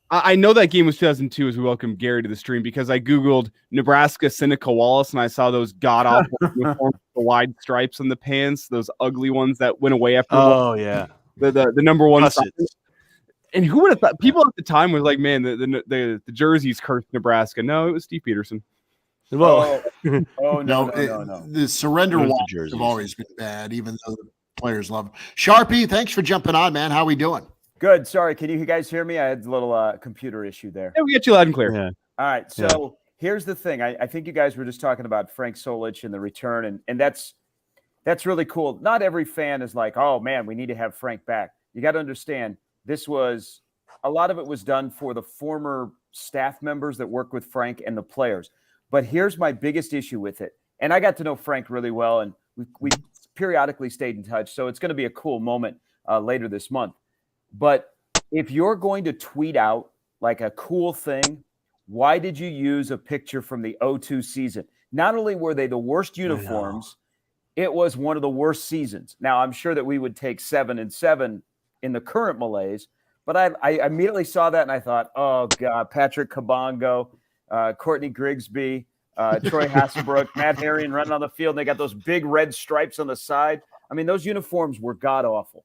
Speaker 6: I know that game was 2002 as we welcome Gary to the stream because I Googled Nebraska Seneca Wallace and I saw those god-awful uniforms with the wide stripes on the pants, those ugly ones that went away after the number one. And who would have thought? People at the time was like, man, the jerseys cursed Nebraska. No, it was Steve Peterson.
Speaker 4: Well, no. The surrender walks have always been bad, even though the players love them. Sharpie, thanks for jumping on, man. How we doing?
Speaker 8: Good. Sorry. Can you guys hear me? I had a little computer issue there.
Speaker 6: Yeah, we get you loud and clear.
Speaker 8: Yeah. All right. So here's the thing. I think you guys were just talking about Frank Solich and the return, and that's really cool. Not every fan is like, oh, man, we need to have Frank back. You got to understand, a lot of it was done for the former staff members that work with Frank and the players. But here's my biggest issue with it. And I got to know Frank really well, and we periodically stayed in touch. So it's going to be a cool moment later this month. But if you're going to tweet out like a cool thing, why did you use a picture from the 2002 season? Not only were they the worst uniforms, it was one of the worst seasons. Now, I'm sure that we would take 7-7 in the current malaise. But I immediately saw that and I thought, oh God, Patrick Kabongo, Courtney Grigsby, Troy Hasselbrook, Matt Herring running on the field. And they got those big red stripes on the side. I mean, those uniforms were god awful.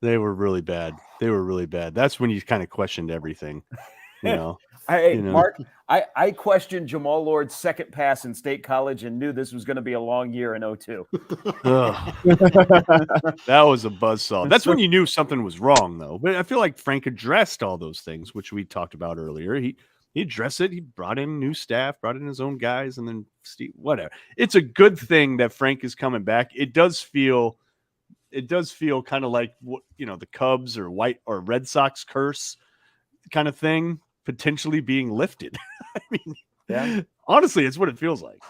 Speaker 5: They were really bad. That's when you kind of questioned everything, you know.
Speaker 8: Mark, I questioned Jamal Lord's second pass in State College and knew this was going to be a long year in 2002.
Speaker 5: That was a buzzsaw. That's when you knew something was wrong, though. But I feel like Frank addressed all those things, which we talked about earlier. He addressed it. He brought in new staff, brought in his own guys, and then Steve, whatever. It's a good thing that Frank is coming back. It does feel kind of like, the Cubs or Red Sox curse kind of thing potentially being lifted. I mean, honestly, it's what it feels like.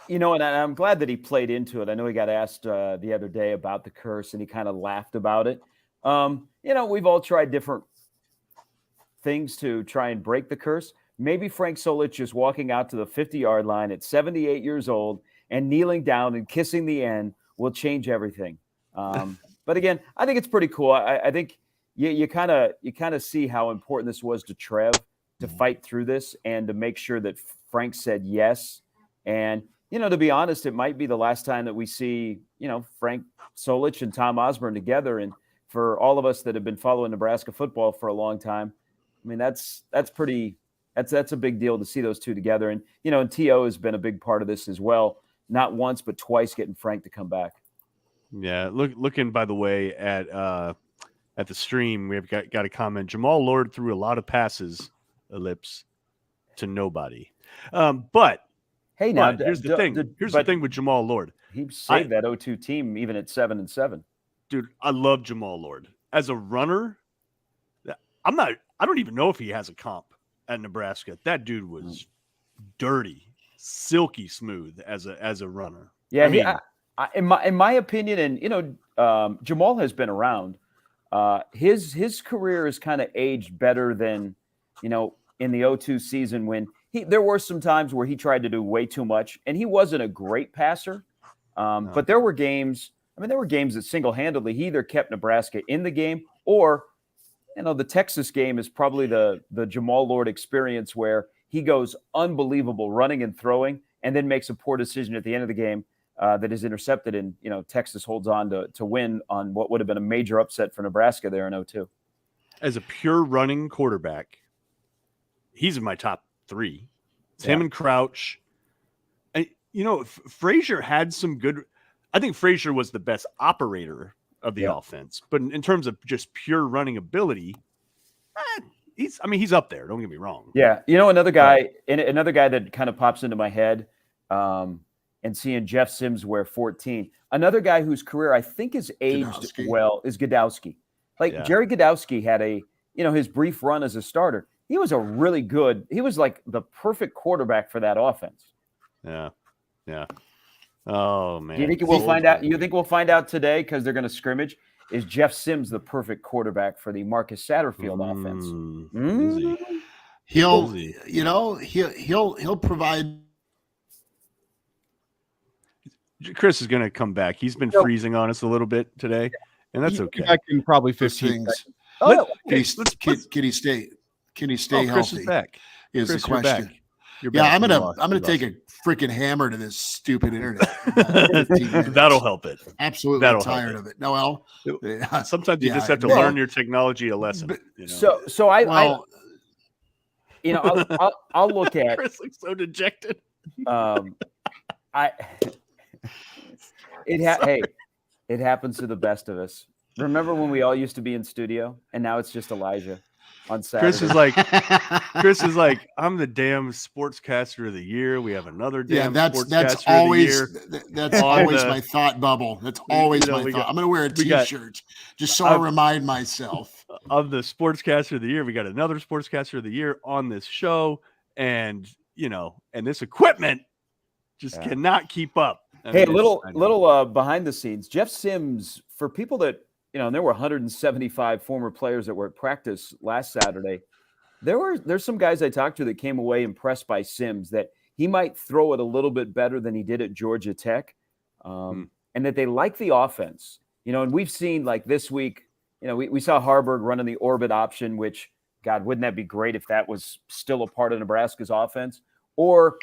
Speaker 8: And I'm glad that he played into it. I know he got asked the other day about the curse, and he kind of laughed about it. We've all tried different things to try and break the curse. Maybe Frank Solich is walking out to the 50-yard line at 78 years old and kneeling down and kissing the end will change everything. But again, I think it's pretty cool. I think you kind of see how important this was to Trev to fight through this and to make sure that Frank said yes. And, to be honest, it might be the last time that we see, Frank Solich and Tom Osborne together. And for all of us that have been following Nebraska football for a long time, I mean, that's a big deal to see those two together. And, and T.O. has been a big part of this as well. Not once, but twice getting Frank to come back.
Speaker 5: Yeah. Looking, by the way, at the stream, we have got a comment. Jamal Lord threw a lot of passes, ellipse, to nobody. But
Speaker 8: hey, now
Speaker 5: here's the thing. Here's the thing with Jamal Lord.
Speaker 8: He saved that 0-2 team even at 7-7.
Speaker 5: Dude, I love Jamal Lord as a runner. I don't even know if he has a comp at Nebraska. That dude was dirty, silky smooth as a runner.
Speaker 8: Yeah, in my opinion, and Jamal has been around. His career has kind of aged better than in the 2002 season when there were some times where he tried to do way too much, and he wasn't a great passer. But there were games. There were games that single-handedly he either kept Nebraska in the game or. The Texas game is probably the Jamal Lord experience where he goes unbelievable running and throwing and then makes a poor decision at the end of the game that is intercepted. And, Texas holds on to win on what would have been a major upset for Nebraska there in 2002.
Speaker 5: As a pure running quarterback, he's in my top three. It's him and Crouch. And, Frazier had some good – I think Frazier was the best operator of the offense, but in terms of just pure running ability, he's up there. Don't get me wrong.
Speaker 8: Yeah, another guy that kind of pops into my head, and seeing Jeff Sims wear 14. Another guy whose career I think is aged well is Godowski. Jerry Godowski had his brief run as a starter. He was he was like the perfect quarterback for that offense.
Speaker 5: Yeah. Oh man!
Speaker 8: Do you think we'll find out? You think we'll find out today because they're going to scrimmage? Is Jeff Sims the perfect quarterback for the Marcus Satterfield offense?
Speaker 4: He'll provide.
Speaker 5: Chris is going to come back. He's been freezing on us a little bit today, and that's okay.
Speaker 6: I can probably 15
Speaker 4: things. Can he stay
Speaker 5: Chris
Speaker 4: healthy?
Speaker 5: Is back.
Speaker 4: Is
Speaker 5: Chris,
Speaker 4: the question?
Speaker 5: You're back.
Speaker 4: I'm gonna take a freaking hammer to this stupid internet.
Speaker 5: That'll help it.
Speaker 4: Absolutely tired of it. Noel.
Speaker 5: Sometimes you just have to learn your technology a lesson.
Speaker 8: I'll look at.
Speaker 5: Chris looks so dejected.
Speaker 8: It happens to the best of us. Remember when we all used to be in studio, and now it's just Elijah on Saturday.
Speaker 5: Chris is like, I'm the damn sportscaster of the year. We have another damn
Speaker 4: that's always my thought bubble. That's always my thought. I'm gonna wear a t-shirt just so I remind myself
Speaker 5: of the sportscaster of the year. We got another sportscaster of the year on this show, and and this equipment just cannot keep up.
Speaker 8: A little behind the scenes. Jeff Sims, for people that and there were 175 former players that were at practice last Saturday. There's some guys I talked to that came away impressed by Sims, that he might throw it a little bit better than he did at Georgia Tech, and that they like the offense. And we've seen like this week, we saw Harburg running the orbit option, which, God, wouldn't that be great if that was still a part of Nebraska's offense? Or,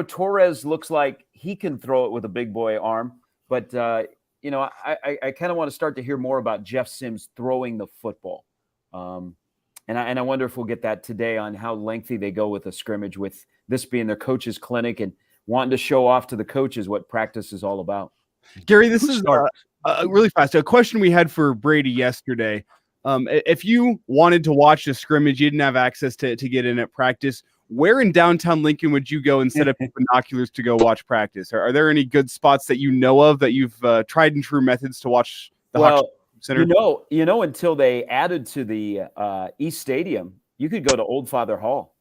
Speaker 8: Torres looks like he can throw it with a big boy arm, but, I kind of want to start to hear more about Jeff Sims throwing the football. And I wonder if we'll get that today on how lengthy they go with a scrimmage, with this being their coach's clinic and wanting to show off to the coaches what practice is all about.
Speaker 6: Gary, this is really fast. A question we had for Brady yesterday. If you wanted to watch a scrimmage, you didn't have access to get in at practice, where in downtown Lincoln would you go and set up binoculars to go watch practice? Are there any good spots that you know of that you've tried and true methods to watch the Hawks Center?
Speaker 8: Until they added to the East Stadium, you could go to Old Father Hall.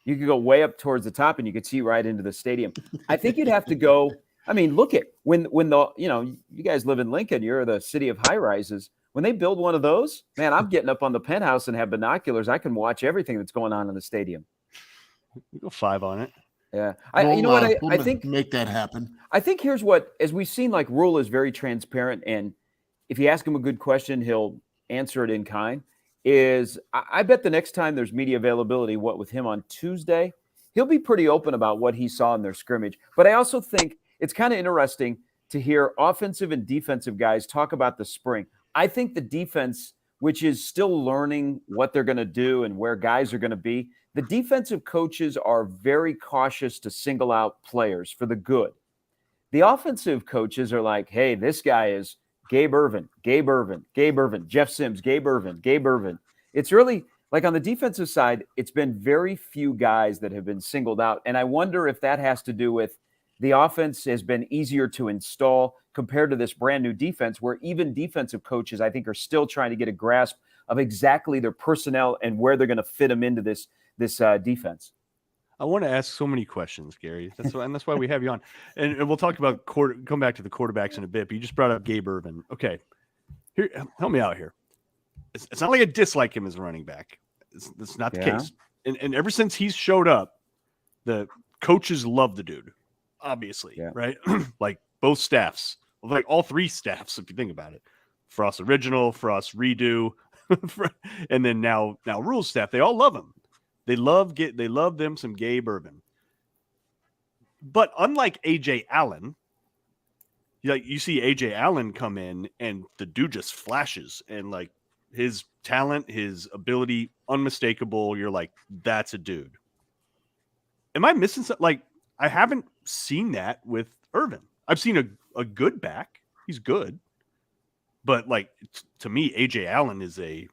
Speaker 8: You could go way up towards the top and you could see right into the stadium. I think you'd have to go. I mean, look at when you guys live in Lincoln, you're the city of high rises. When they build one of those, man, I'm getting up on the penthouse and have binoculars. I can watch everything that's going on in the stadium.
Speaker 5: We go 5 on it.
Speaker 8: Yeah. I think
Speaker 4: make that happen.
Speaker 8: I think here's what, as we've seen, like, Rhule is very transparent, and if you ask him a good question, he'll answer it in kind. I bet the next time there's media availability, with him on Tuesday, he'll be pretty open about what he saw in their scrimmage. But I also think it's kind of interesting to hear offensive and defensive guys talk about the spring. I think the defense, which is still learning what they're going to do and where guys are going to be, the defensive coaches are very cautious to single out players for the good. The offensive coaches are like, hey, this guy is Gabe Ervin, Jeff Sims, Gabe Ervin. It's really like on the defensive side, it's been very few guys that have been singled out. And I wonder if that has to do with the offense has been easier to install compared to this brand new defense, where even defensive coaches, I think, are still trying to get a grasp of exactly their personnel and where they're going to fit them into this defense.
Speaker 5: I want to ask so many questions, Gary. That's why we have you on. And we'll talk about come back to the quarterbacks in a bit. But you just brought up Gabe Ervin. Okay, here, help me out here. It's not like I dislike him as a running back. That's not the case. And ever since he's showed up, the coaches love the dude. Obviously, right? Like both staffs, like all 3 staffs, if you think about it. Frost original, Frost redo, and then now Rhule's staff. They all love him. They love them some Gabe Ervin. But unlike AJ Allen, you see AJ Allen come in and the dude just flashes, and like his talent, his ability, unmistakable. You're like, that's a dude. Am I missing something? Like, I haven't seen that with Ervin. I've seen a good back. He's good. But like, to me, AJ Allen is a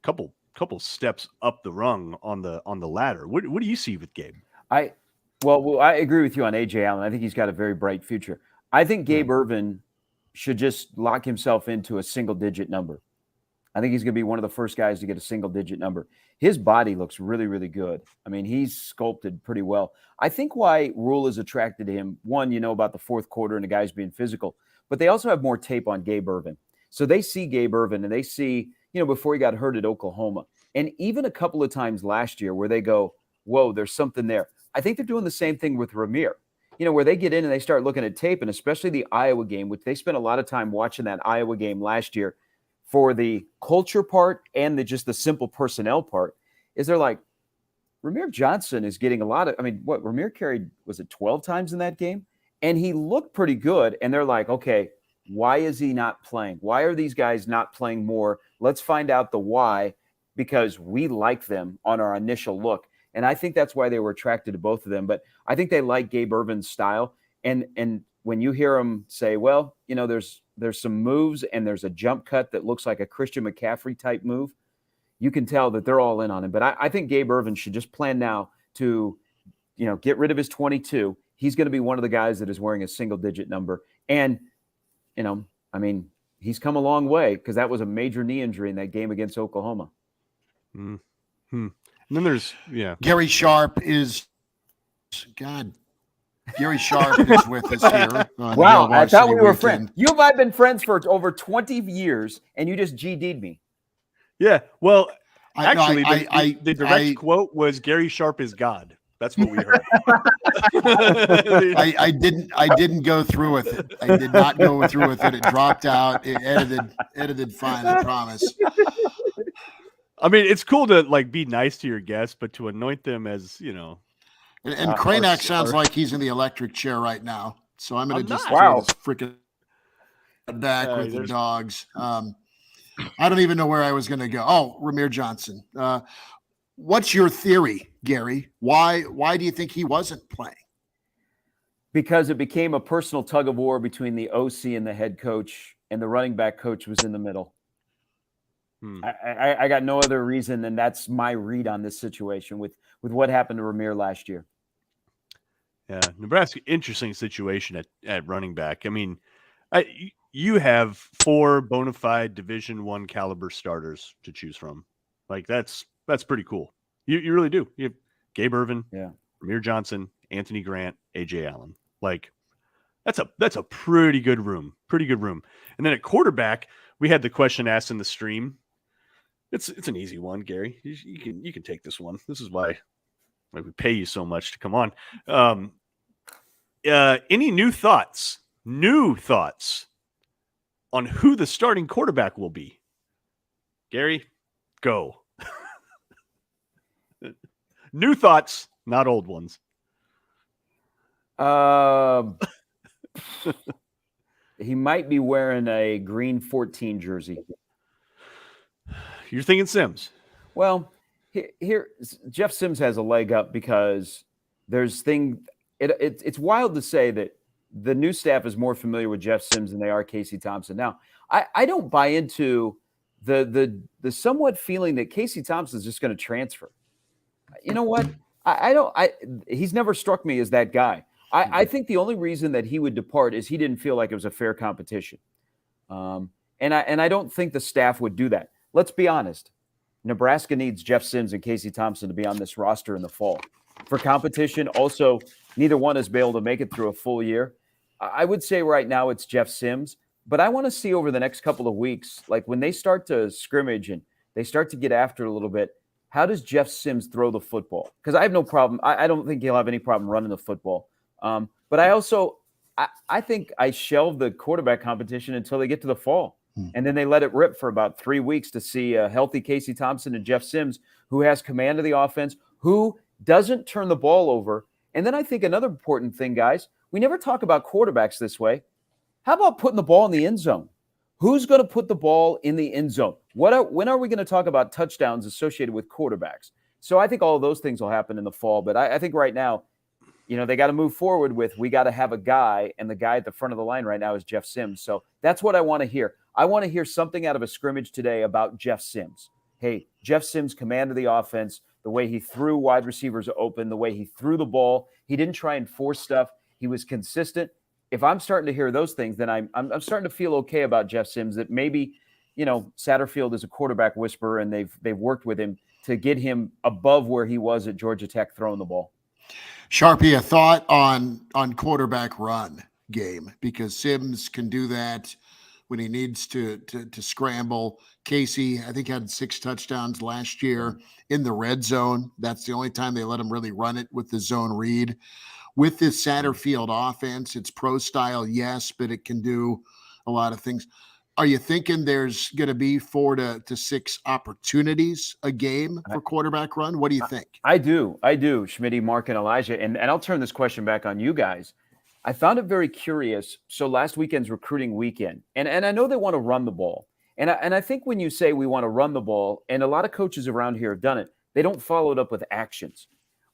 Speaker 5: couple steps up the rung on the ladder. What do you see with Gabe?
Speaker 8: I agree with you on AJ Allen. I think he's got a very bright future. I think Gabe Ervin should just lock himself into a single-digit number. I think he's going to be one of the first guys to get a single-digit number. His body looks really, really good. I mean, he's sculpted pretty well. I think why Rhule is attracted to him, one, about the fourth quarter and the guys being physical, but they also have more tape on Gabe Ervin. So they see Gabe Ervin and they see, before he got hurt at Oklahoma, and even a couple of times last year where they go, whoa, there's something there. I think they're doing the same thing with Rahmir, where they get in and they start looking at tape, and especially the Iowa game, which they spent a lot of time watching that Iowa game last year for the culture part and just the simple personnel part, is they're like, Rahmir Johnson is getting a lot of, Rahmir carried, was it 12 times in that game? And he looked pretty good. And they're like, okay, why is he not playing? Why are these guys not playing more? Let's find out the why, because we like them on our initial look. And I think that's why they were attracted to both of them. But I think they like Gabe Ervin's style. And when you hear him say, well, there's some moves and there's a jump cut that looks like a Christian McCaffrey type move, you can tell that they're all in on him. But I think Gabe Ervin should just plan now to, get rid of his 22. He's going to be one of the guys that is wearing a single-digit number. And, he's come a long way, because that was a major knee injury in that game against Oklahoma.
Speaker 5: Mm-hmm. And then there's,
Speaker 4: Gary Sharp is with us here.
Speaker 8: Wow, I thought we were friends. You and I have been friends for over 20 years, and you just GD'd me.
Speaker 5: Yeah, well, actually, the direct quote was, Gary Sharp is God. That's what we heard.
Speaker 4: I didn't go through with it. I did not go through with it. It dropped out. It edited fine, I promise.
Speaker 5: I mean, it's cool to like be nice to your guests, but to anoint them as,
Speaker 4: And Kraynak sounds like he's in the electric chair right now. So I'm going to just
Speaker 8: Wow.
Speaker 4: freaking back with the dogs. I don't even know where I was going to go. Oh, Ramir Johnson. What's your theory, Gary? Why do you think he wasn't playing?
Speaker 8: Because it became a personal tug of war between the OC and the head coach, and the running back coach was in the middle. I got no other reason, and that's my read on this situation with what happened to Ramir last year.
Speaker 5: Yeah, Nebraska, interesting situation at running back. I mean, you have 4 bona fide Division I caliber starters to choose from. Like that's pretty cool. You really do. You have Gabe Ervin, Ramir Johnson, Anthony Grant, AJ Allen. Like that's a pretty good room. Pretty good room. And then at quarterback, we had the question asked in the stream. It's an easy one, Gary. You can take this one. This is why we pay you so much to come on. Any new thoughts on who the starting quarterback will be? Gary, go. New thoughts, not old ones.
Speaker 8: He might be wearing a green 14 jersey.
Speaker 5: You're thinking Sims.
Speaker 8: Well, here Jeff Sims has a leg up because it's wild to say that the new staff is more familiar with Jeff Sims than they are Casey Thompson. Now, I don't buy into the somewhat feeling that Casey Thompson is just going to transfer. You know what? He's never struck me as that guy. I think the only reason that he would depart is he didn't feel like it was a fair competition. And I don't think the staff would do that. Let's be honest. Nebraska needs Jeff Sims and Casey Thompson to be on this roster in the fall. For competition, also, neither one has been able to make it through a full year. I would say right now it's Jeff Sims, but I want to see over the next couple of weeks, like when they start to scrimmage and they start to get after it a little bit, how does Jeff Sims throw the football? Because I have no problem. I don't think he'll have any problem running the football. But I think I shelve the quarterback competition until they get to the fall. And then they let it rip for about 3 weeks to see a healthy Casey Thompson and Jeff Sims, who has command of the offense, who doesn't turn the ball over. And then I think another important thing, guys, we never talk about quarterbacks this way. How about putting the ball in the end zone? Who's going to put the ball in the end zone? When are we going to talk about touchdowns associated with quarterbacks? So I think all of those things will happen in the fall. But I think right now, they got to move forward with, we got to have a guy, and the guy at the front of the line right now is Jeff Sims. So that's what I want to hear. I want to hear something out of a scrimmage today about Jeff Sims. Hey, Jeff Sims commanded the offense, the way he threw wide receivers open, the way he threw the ball. He didn't try and force stuff. He was consistent. If I'm starting to hear those things, then I'm starting to feel okay about Jeff Sims, that maybe, Satterfield is a quarterback whisperer, and they've worked with him to get him above where he was at Georgia Tech throwing the ball.
Speaker 4: Sharpie, a thought on quarterback run game, because Sims can do that when he needs to scramble. Casey, I think, had 6 touchdowns last year in the red zone. That's the only time they let him really run it with the zone read. With this Satterfield offense, it's pro style, yes, but it can do a lot of things. Are you thinking there's going to be 4 to 6 opportunities a game for quarterback run? What do you think?
Speaker 8: I do, Schmidt, Mark, and Elijah. And I'll turn this question back on you guys. I found it very curious. So last weekend's recruiting weekend, and I know they want to run the ball. And I think when you say we want to run the ball, and a lot of coaches around here have done it, they don't follow it up with actions.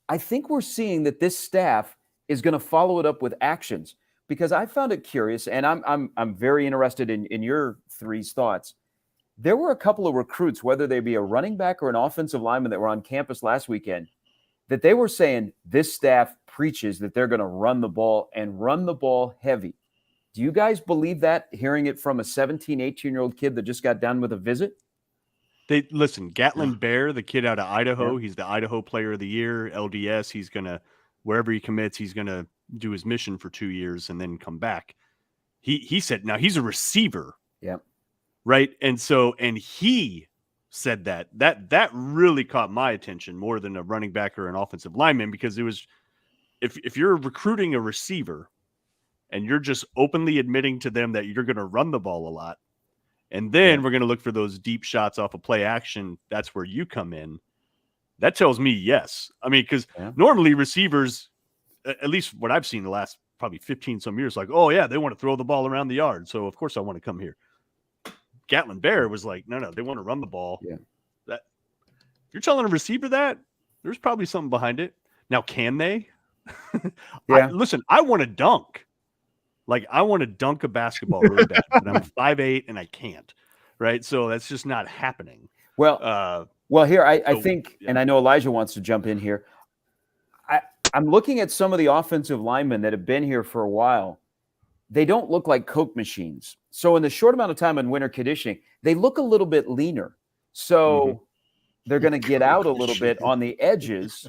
Speaker 8: I think we're seeing that this staff is going to follow it up with actions, because I found it curious, and I'm very interested in your three's thoughts. There were a couple of recruits, whether they be a running back or an offensive lineman, that were on campus last weekend, that they were saying this staff preaches that they're going to run the ball and run the ball heavy. Do you guys believe that, hearing it from a 17, 18-year-old kid that just got done with a visit?
Speaker 5: Listen, Gatlin Bear, the kid out of Idaho, he's the Idaho Player of the Year, LDS. He's going to, wherever he commits, he's going to do his mission for 2 years and then come back. He said, now he's a receiver.
Speaker 8: Yeah.
Speaker 5: Right. And he said that really caught my attention more than a running back or an offensive lineman, because it was if you're recruiting a receiver and you're just openly admitting to them that you're going to run the ball a lot, and then we're going to look for those deep shots off of play action, that's where you come in. That tells me yes. I mean, because normally receivers, at least what I've seen the last probably 15 some years, like, oh yeah, they want to throw the ball around the yard, so of course I want to come here. Gatlin Bear was like, no, they want to run the ball.
Speaker 8: Yeah.
Speaker 5: That you're telling a receiver that, there's probably something behind it. Now, can they? Listen, I want to dunk. Like, I want to dunk a basketball really bad, but I'm 5'8" and I can't. Right? So that's just not happening.
Speaker 8: Well, here I think, and I know Elijah wants to jump in here. I'm looking at some of the offensive linemen that have been here for a while. They don't look like Coke machines. So in the short amount of time in winter conditioning, they look a little bit leaner. So they're going to get out a little bit on the edges.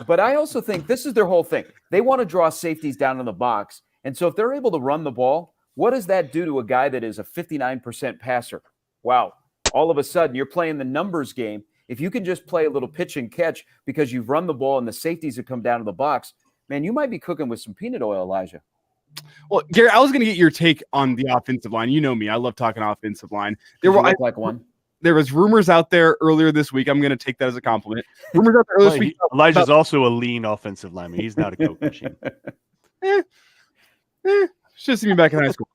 Speaker 8: But I also think this is their whole thing. They want to draw safeties down in the box. And so if they're able to run the ball, what does that do to a guy that is a 59% passer? Wow. All of a sudden, you're playing the numbers game. If you can just play a little pitch and catch because you've run the ball and the safeties have come down to the box, man, you might be cooking with some peanut oil, Elijah.
Speaker 6: Well, Gary, I was going to get your take on the offensive line. You know me. I love talking offensive line.
Speaker 8: There
Speaker 6: was rumors out there earlier this week. I'm going to take that as a compliment. Rumors out there earlier this week.
Speaker 5: Elijah's also a lean offensive lineman. He's not a Coke machine.
Speaker 6: Should see me back in high school.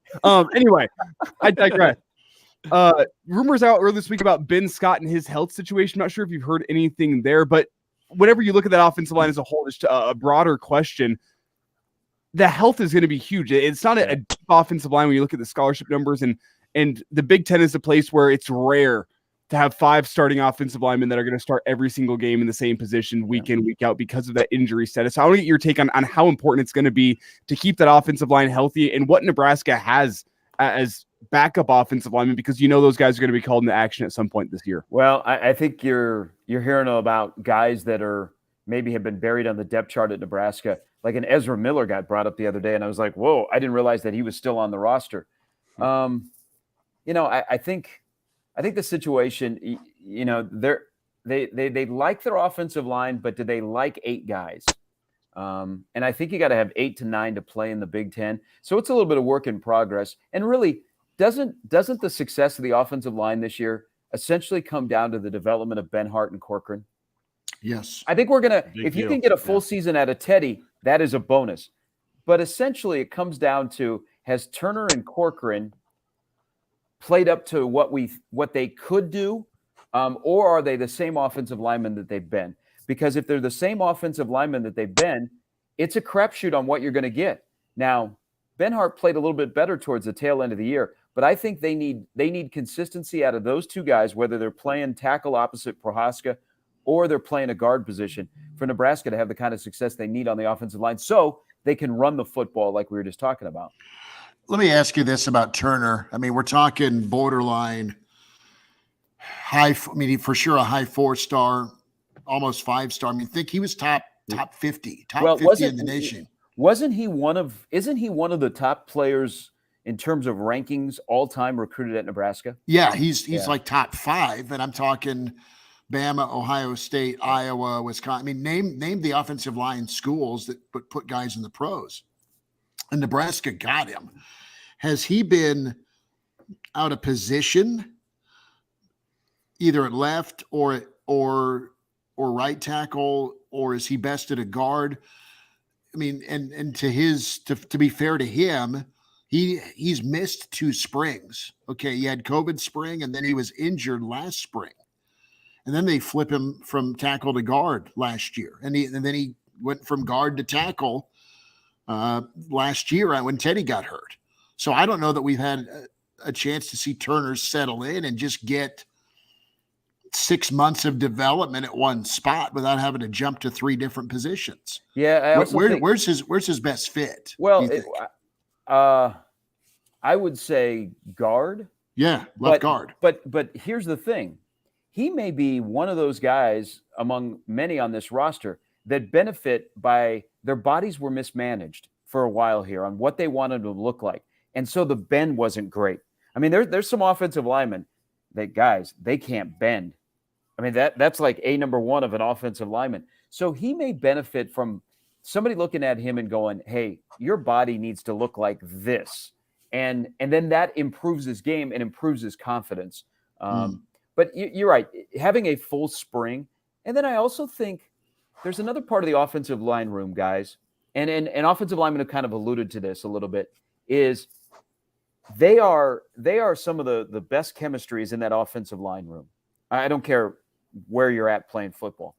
Speaker 6: Anyway, I digress. Rumors out earlier this week about Ben Scott and his health situation. Not sure if you've heard anything there, but whenever you look at that offensive line as a whole, it's a broader question. The health is going to be huge. It's not a deep offensive line when you look at the scholarship numbers, and the Big Ten is a place where it's rare to have 5 starting offensive linemen that are going to start every single game in the same position week in, week out because of that injury status. So I want to get your take on how important it's going to be to keep that offensive line healthy and what Nebraska has as backup offensive linemen, because you know those guys are going to be called into action at some point this year.
Speaker 8: Well, I think you're hearing about guys that are maybe have been buried on the depth chart at Nebraska. Like an Ezra Miller got brought up the other day, and I was like, whoa, I didn't realize that he was still on the roster. I think the situation, they like their offensive line, but do they like 8 guys? And I think you got to have 8 to 9 to play in the Big Ten. So it's a little bit of work in progress. And really, doesn't the success of the offensive line this year essentially come down to the development of Benhart and Corcoran?
Speaker 4: Yes.
Speaker 8: I think if you can get a full season out of Teddy, that is a bonus. But essentially, it comes down to, has Turner and Corcoran played up to what they could do, or are they the same offensive linemen that they've been? Because if they're the same offensive linemen that they've been, it's a crapshoot on what you're going to get. Now, Benhart played a little bit better towards the tail end of the year, but I think they need consistency out of those 2 guys, whether they're playing tackle opposite Prohaska or they're playing a guard position, for Nebraska to have the kind of success they need on the offensive line so they can run the football like we were just talking about.
Speaker 4: Let me ask you this about Turner. I mean, we're talking borderline for sure a high 4-star, almost 5-star. I mean, think he was top 50, top 50 in the nation.
Speaker 8: Isn't he one of the top players in terms of rankings all time recruited at Nebraska?
Speaker 4: Yeah, he's like top 5, and I'm talking Bama, Ohio State, Iowa, Wisconsin. I mean, name the offensive line schools that put guys in the pros. And Nebraska got him. Has he been out of position, either at left or right tackle, or is he best at a guard? I mean, and to be fair to him, he's missed 2 springs. Okay, he had COVID spring, and then he was injured last spring. And then they flip him from tackle to guard last year. And then he went from guard to tackle last year when Teddy got hurt. So I don't know that we've had a chance to see Turner settle in and just get 6 months of development at one spot without having to jump to 3 different positions.
Speaker 8: Yeah.
Speaker 4: Where's his best fit?
Speaker 8: Well, I would say guard.
Speaker 4: Yeah, left guard.
Speaker 8: But here's the thing. He may be one of those guys among many on this roster that benefit by their bodies were mismanaged for a while here on what they wanted to look like. And so the bend wasn't great. I mean, there's some offensive linemen that guys, they can't bend. I mean, that's like number 1 of an offensive lineman. So he may benefit from somebody looking at him and going, hey, your body needs to look like this. And then that improves his game and improves his confidence. But you're right, having a full spring. And then I also think there's another part of the offensive line room, guys, and offensive linemen have kind of alluded to this a little bit, is they are some of the best chemistries in that offensive line room. I don't care where you're at playing football.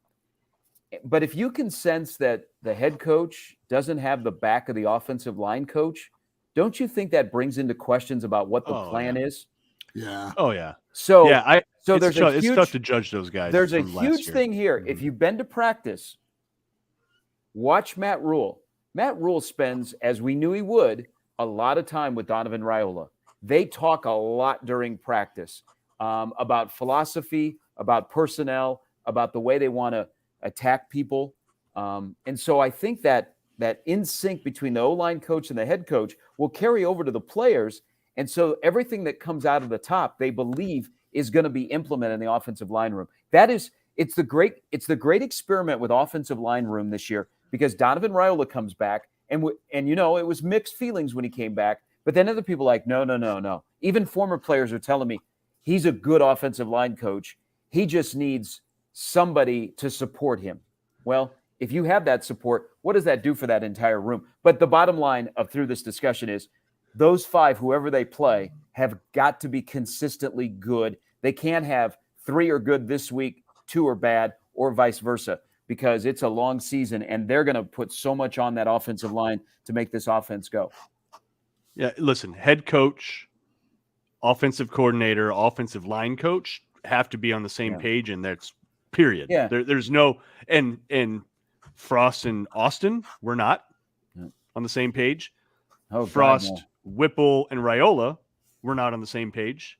Speaker 8: But if you can sense that the head coach doesn't have the back of the offensive line coach, don't you think that brings into questions about what the plan is?
Speaker 4: Yeah.
Speaker 5: Oh yeah.
Speaker 8: So
Speaker 5: yeah,
Speaker 8: it's
Speaker 5: tough to judge those guys.
Speaker 8: There's a
Speaker 5: from last
Speaker 8: huge
Speaker 5: year.
Speaker 8: thing here. If you've been to practice, watch Matt Rhule. Matt Rhule spends, as we knew he would, a lot of time with Donovan Raiola. They talk a lot during practice about philosophy, about personnel, about the way they want to attack people. And so I think that in sync between the O-line coach and the head coach will carry over to the players. And so everything that comes out of the top, they believe is going to be implemented in the offensive line room. It's the great experiment with offensive line room this year, because Donovan Raiola comes back and it was mixed feelings when he came back, but then other people are like, no. Even former players are telling me he's a good offensive line coach. He just needs somebody to support him. Well, if you have that support, what does that do for that entire room? But the bottom line through this discussion is those five, whoever they play, have got to be consistently good. They can't have 3 are good this week, 2 are bad, or vice versa, because it's a long season and they're going to put so much on that offensive line to make this offense go.
Speaker 5: Yeah, listen, head coach, offensive coordinator, offensive line coach have to be on the same page, and that's period.
Speaker 8: Yeah.
Speaker 5: There's no and Frost and Austin were not on the same page.
Speaker 8: Oh,
Speaker 5: Frost,
Speaker 8: God, no.
Speaker 5: Whipple, and Raiola were not on the same page.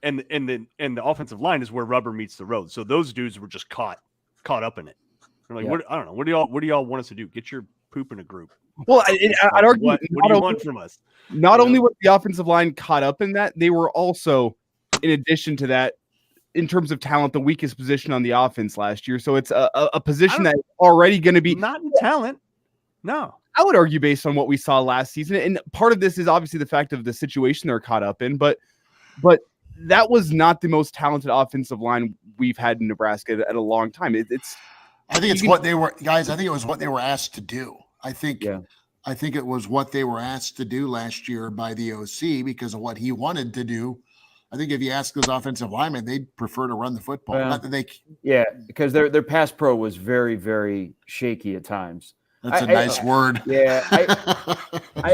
Speaker 5: And the offensive line is where rubber meets the road. So those dudes were just caught up in it. They're like, what? I don't know. What do y'all want us to do? Get your poop in a group.
Speaker 6: Well, I'd argue.
Speaker 5: What do you want from us?
Speaker 6: Not only was the offensive line caught up in that, they were also, in addition to that, in terms of talent, the weakest position on the offense last year. So it's a position that's already going to be
Speaker 5: not in talent. No,
Speaker 6: I would argue based on what we saw last season. And part of this is obviously the fact of the situation they're caught up in, but that was not the most talented offensive line we've had in Nebraska at a long time.
Speaker 4: I think it's what they were, guys. I think it was what they were asked to do. I think it was what they were asked to do last year by the OC because of what he wanted to do. I think if you ask those offensive linemen, they'd prefer to run the football. Not that
Speaker 8: because their pass pro was very, very shaky at times.
Speaker 4: That's a nice word.
Speaker 8: Yeah.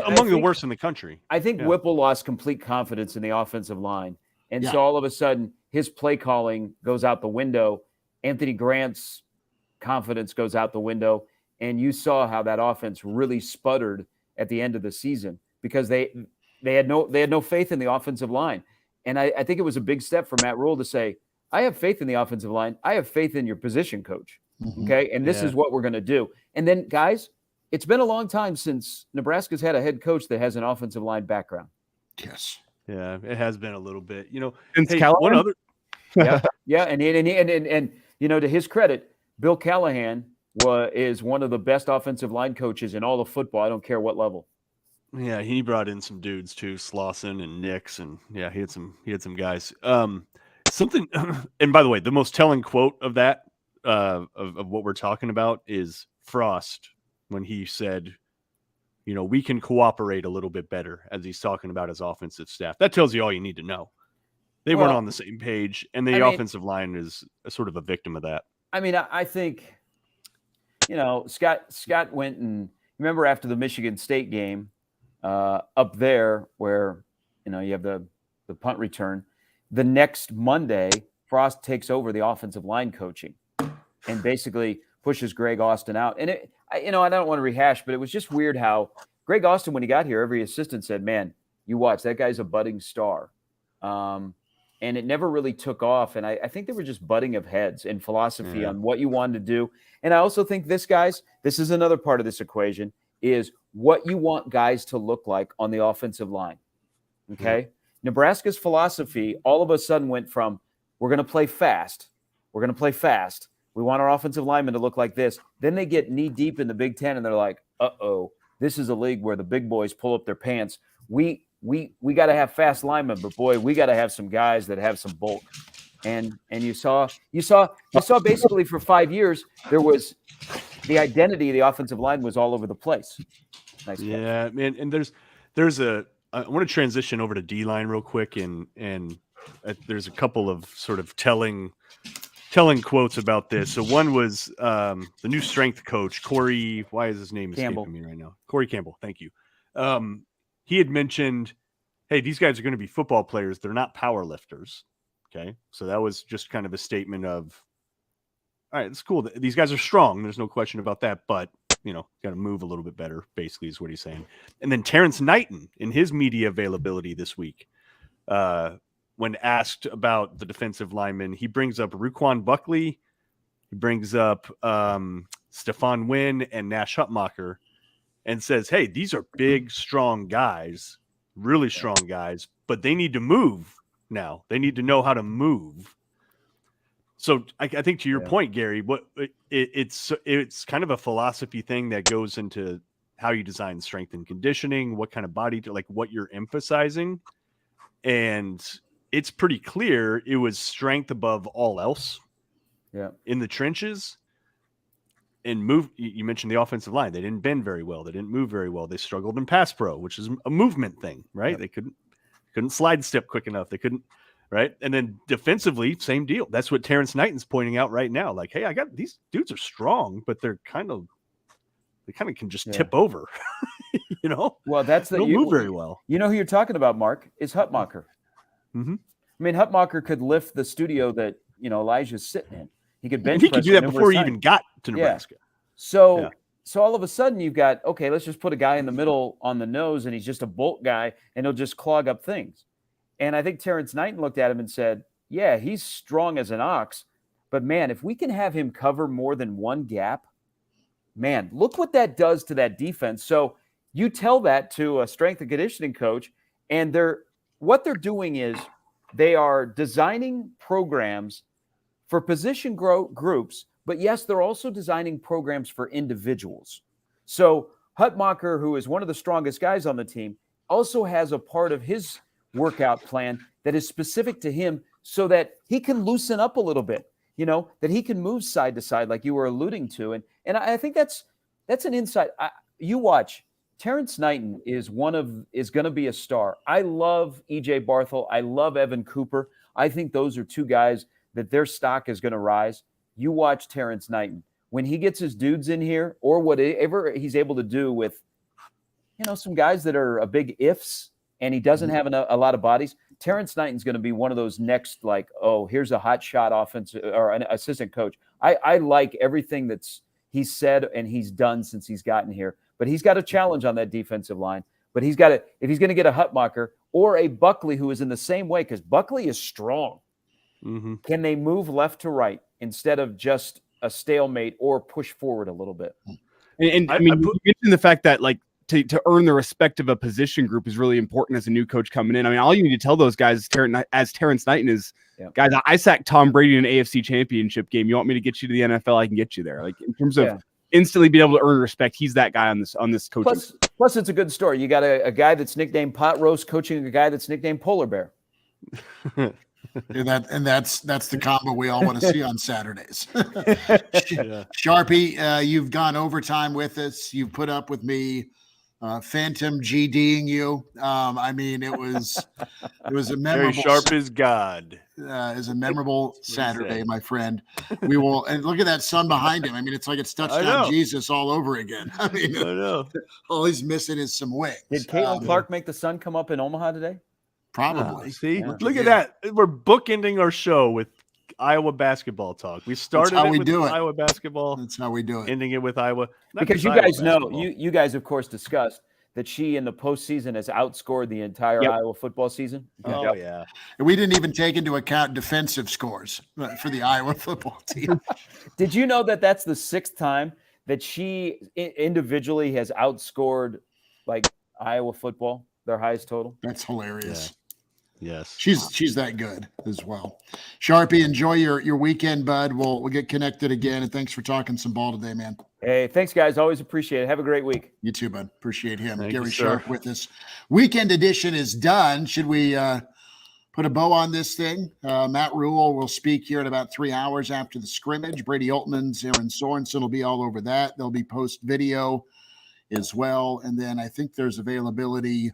Speaker 5: Among the worst in the country.
Speaker 8: I think Whipple lost complete confidence in the offensive line. And so all of a sudden his play calling goes out the window. Anthony Grant's confidence goes out the window. And you saw how that offense really sputtered at the end of the season because they had no faith in the offensive line. And I think it was a big step for Matt Rhule to say, I have faith in the offensive line. I have faith in your position coach. Mm-hmm. Okay. And this is what we're going to do. And then, guys, it's been a long time since Nebraska's had a head coach that has an offensive line background.
Speaker 4: Yes.
Speaker 5: Yeah, it has been a little bit.
Speaker 6: Since
Speaker 5: one other.
Speaker 8: And to his credit, Bill Callahan is one of the best offensive line coaches in all of football. I don't care what level.
Speaker 5: Yeah, he brought in some dudes too, Slauson and Nix, and he had some guys. Something, and by the way, the most telling quote of that of what we're talking about is Frost when he said, we can cooperate a little bit better as he's talking about his offensive staff. That tells you all you need to know. They weren't on the same page, and the offensive line is sort of a victim of that.
Speaker 8: I mean, I think, Scott went and remember after the Michigan State game up there where, you have the punt return. The next Monday, Frost takes over the offensive line coaching and basically pushes Greg Austin out. And I don't want to rehash, but it was just weird how Greg Austin, when he got here, every assistant said, man, you watch, that guy's a budding star. And it never really took off. And I think they were just butting of heads in philosophy on what you wanted to do. And I also think this is another part of this equation, is what you want guys to look like on the offensive line. Okay. Mm-hmm. Nebraska's philosophy all of a sudden went from, we're going to play fast. We're We want our offensive linemen to look like this. Then they get knee deep in the Big Ten, and they're like, uh-oh, this is a league where the big boys pull up their pants. We got to have fast linemen, but boy, we got to have some guys that have some bulk. And you saw basically for 5 years there was the identity of the offensive line was all over the place. Nice.
Speaker 5: Yeah, man. And there's I want to transition over to D-line real quick, and there's a couple of sort of telling quotes about this. So one was the new strength coach, Corey. Why is his name escaping me right now? Corey Campbell. Thank you. He had mentioned, hey, these guys are going to be football players. They're not power lifters. Okay. So that was just kind of a statement of, all right, it's cool. These guys are strong. There's no question about that. But, got to move a little bit better, basically, is what he's saying. And then Terrence Knighton, in his media availability this week, when asked about the defensive linemen, he brings up Ruquan Buckley. He brings up Stephon Wynn and Nash Hutmacher and says, hey, these are big, strong guys, really strong guys, but they need to move now. They need to know how to move. So I think to your point, Gary, it's kind of a philosophy thing that goes into how you design strength and conditioning, what kind of body, what you're emphasizing. And it's pretty clear it was strength above all else in the trenches. And move. You mentioned the offensive line. They didn't bend very well. They didn't move very well. They struggled in pass pro, which is a movement thing, right? Yep. They couldn't slide step quick enough. They couldn't, right? And then defensively, same deal. That's what Terrence Knighton's pointing out right now. Like, hey, I got these dudes are strong, but they kind of can just tip over,
Speaker 8: Well, that's
Speaker 5: they don't move very well.
Speaker 8: You know who you're talking about, Mark, is Hutmacher.
Speaker 5: Mm-hmm.
Speaker 8: I mean, Hutmacher could lift the studio that Elijah's sitting in. He could bench.
Speaker 5: He could do that before he even got to Nebraska.
Speaker 8: Yeah. So all of a sudden you've got, okay, let's just put a guy in the middle on the nose, and he's just a bulk guy, and he'll just clog up things. And I think Terrence Knighton looked at him and said, yeah, he's strong as an ox, but man, if we can have him cover more than one gap, man, look what that does to that defense. So you tell that to a strength and conditioning coach, and what they're doing is they are designing programs for position groups, but yes, they're also designing programs for individuals. So Hutmacher, who is one of the strongest guys on the team, also has a part of his workout plan that is specific to him so that he can loosen up a little bit, that he can move side to side like you were alluding to. And I think that's an insight. You watch, Terrence Knighton is going to be a star. I love E.J. Barthel. I love Evan Cooper. I think those are two guys that their stock is going to rise. You watch Terrence Knighton. When he gets his dudes in here, or whatever he's able to do with, some guys that are a big ifs, and he doesn't have a lot of bodies, Terrence Knighton's going to be one of those next, here's a hot shot offensive or an assistant coach. I like everything he's said and he's done since he's gotten here. But he's got a challenge on that defensive line. But if he's going to get a Hutmacher or a Buckley who is in the same way, because Buckley is strong. Mm-hmm. Can they move left to right instead of just a stalemate or push forward a little bit?
Speaker 6: And you mentioned the fact that to earn the respect of a position group is really important as a new coach coming in. I mean, all you need to tell those guys as Terrence Knighton is, guys, I sacked Tom Brady in an AFC championship game. You want me to get you to the NFL? I can get you there. In terms of instantly being able to earn respect, he's that guy on this coaching.
Speaker 8: Plus, it's a good story. You got a guy that's nicknamed Pot Roast coaching a guy that's nicknamed Polar Bear.
Speaker 4: And that's the combo we all want to see on Saturdays. Sharpie, you've gone overtime with us. You've put up with me phantom GDing you. It was a memorable.
Speaker 5: Very sharp as God.
Speaker 4: Is a memorable Saturday, my friend. We will, and look at that sun behind him. It's like it's touchdown Jesus all over again. I know. All he's missing is some wings.
Speaker 8: Did Caitlin Clark make the sun come up in Omaha today?
Speaker 4: Probably.
Speaker 5: See, look at that. We're bookending our show with Iowa basketball talk. We started with Iowa basketball.
Speaker 4: That's how we do it.
Speaker 5: Ending it with Iowa.
Speaker 8: Because you guys know, you guys, of course, discussed that she in the postseason has outscored the entire Iowa football season.
Speaker 5: Oh, yeah.
Speaker 4: And we didn't even take into account defensive scores for the Iowa football team.
Speaker 8: Did you know that that's the 6th time that she individually has outscored Iowa football, their highest total?
Speaker 4: That's hilarious.
Speaker 5: Yes.
Speaker 4: She's that good as well. Sharpie, enjoy your weekend, bud. We'll get connected again, and thanks for talking some ball today, man.
Speaker 8: Hey, thanks, guys. Always appreciate it. Have a great week.
Speaker 4: You too, bud. Appreciate him.
Speaker 5: Thank
Speaker 4: Gary
Speaker 5: you,
Speaker 4: Sharp
Speaker 5: sir.
Speaker 4: with us. Weekend edition is done. Should we put a bow on this thing? Matt Rhule will speak here in about 3 hours after the scrimmage. Brady Altman's, Aaron Sorensen will be all over that. There'll be post video as well. And then I think there's availability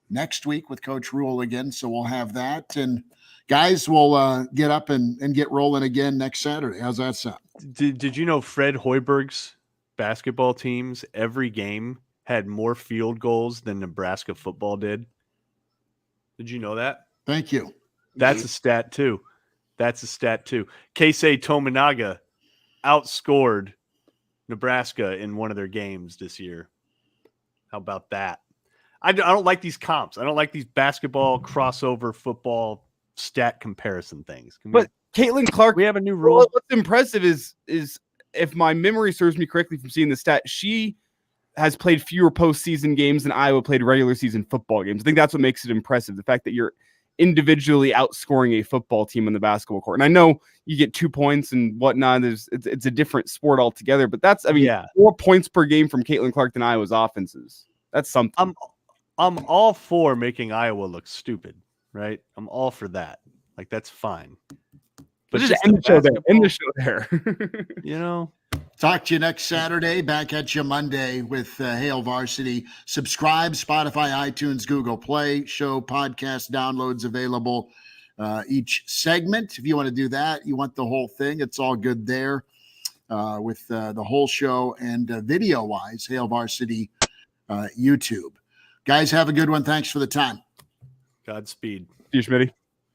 Speaker 4: next week with Coach Rhule again. So we'll have that. And guys, we'll get up and get rolling again next Saturday. How's that sound?
Speaker 5: Did you know Fred Hoiberg's basketball teams, every game had more field goals than Nebraska football did? Did you know that?
Speaker 4: Thank you.
Speaker 5: That's a stat too. Keisei Tominaga outscored Nebraska in one of their games this year. How about that? I don't like these comps. I don't like these basketball crossover football stat comparison things.
Speaker 6: But Caitlin Clark,
Speaker 5: we have a new rule.
Speaker 6: What's impressive is if my memory serves me correctly from seeing the stat, she has played fewer postseason games than Iowa played regular season football games. I think that's what makes it impressive. The fact that you're individually outscoring a football team on the basketball court. And I know you get 2 points and whatnot. It's a different sport altogether, but that's, 4 points per game from Caitlin Clark than Iowa's offenses. That's something.
Speaker 5: I'm all for making Iowa look stupid, right? I'm all for that. Like, that's fine. But
Speaker 6: just end the show there. End the show there.
Speaker 5: You know.
Speaker 4: Talk to you next Saturday. Back at you Monday with Hail Varsity. Subscribe, Spotify, iTunes, Google Play. Show podcast downloads available each segment. If you want to do that, you want the whole thing, it's all good there with the whole show and video-wise, Hail Varsity YouTube. Guys, have a good one. Thanks for the time.
Speaker 5: Godspeed.
Speaker 6: See you, Schmitty.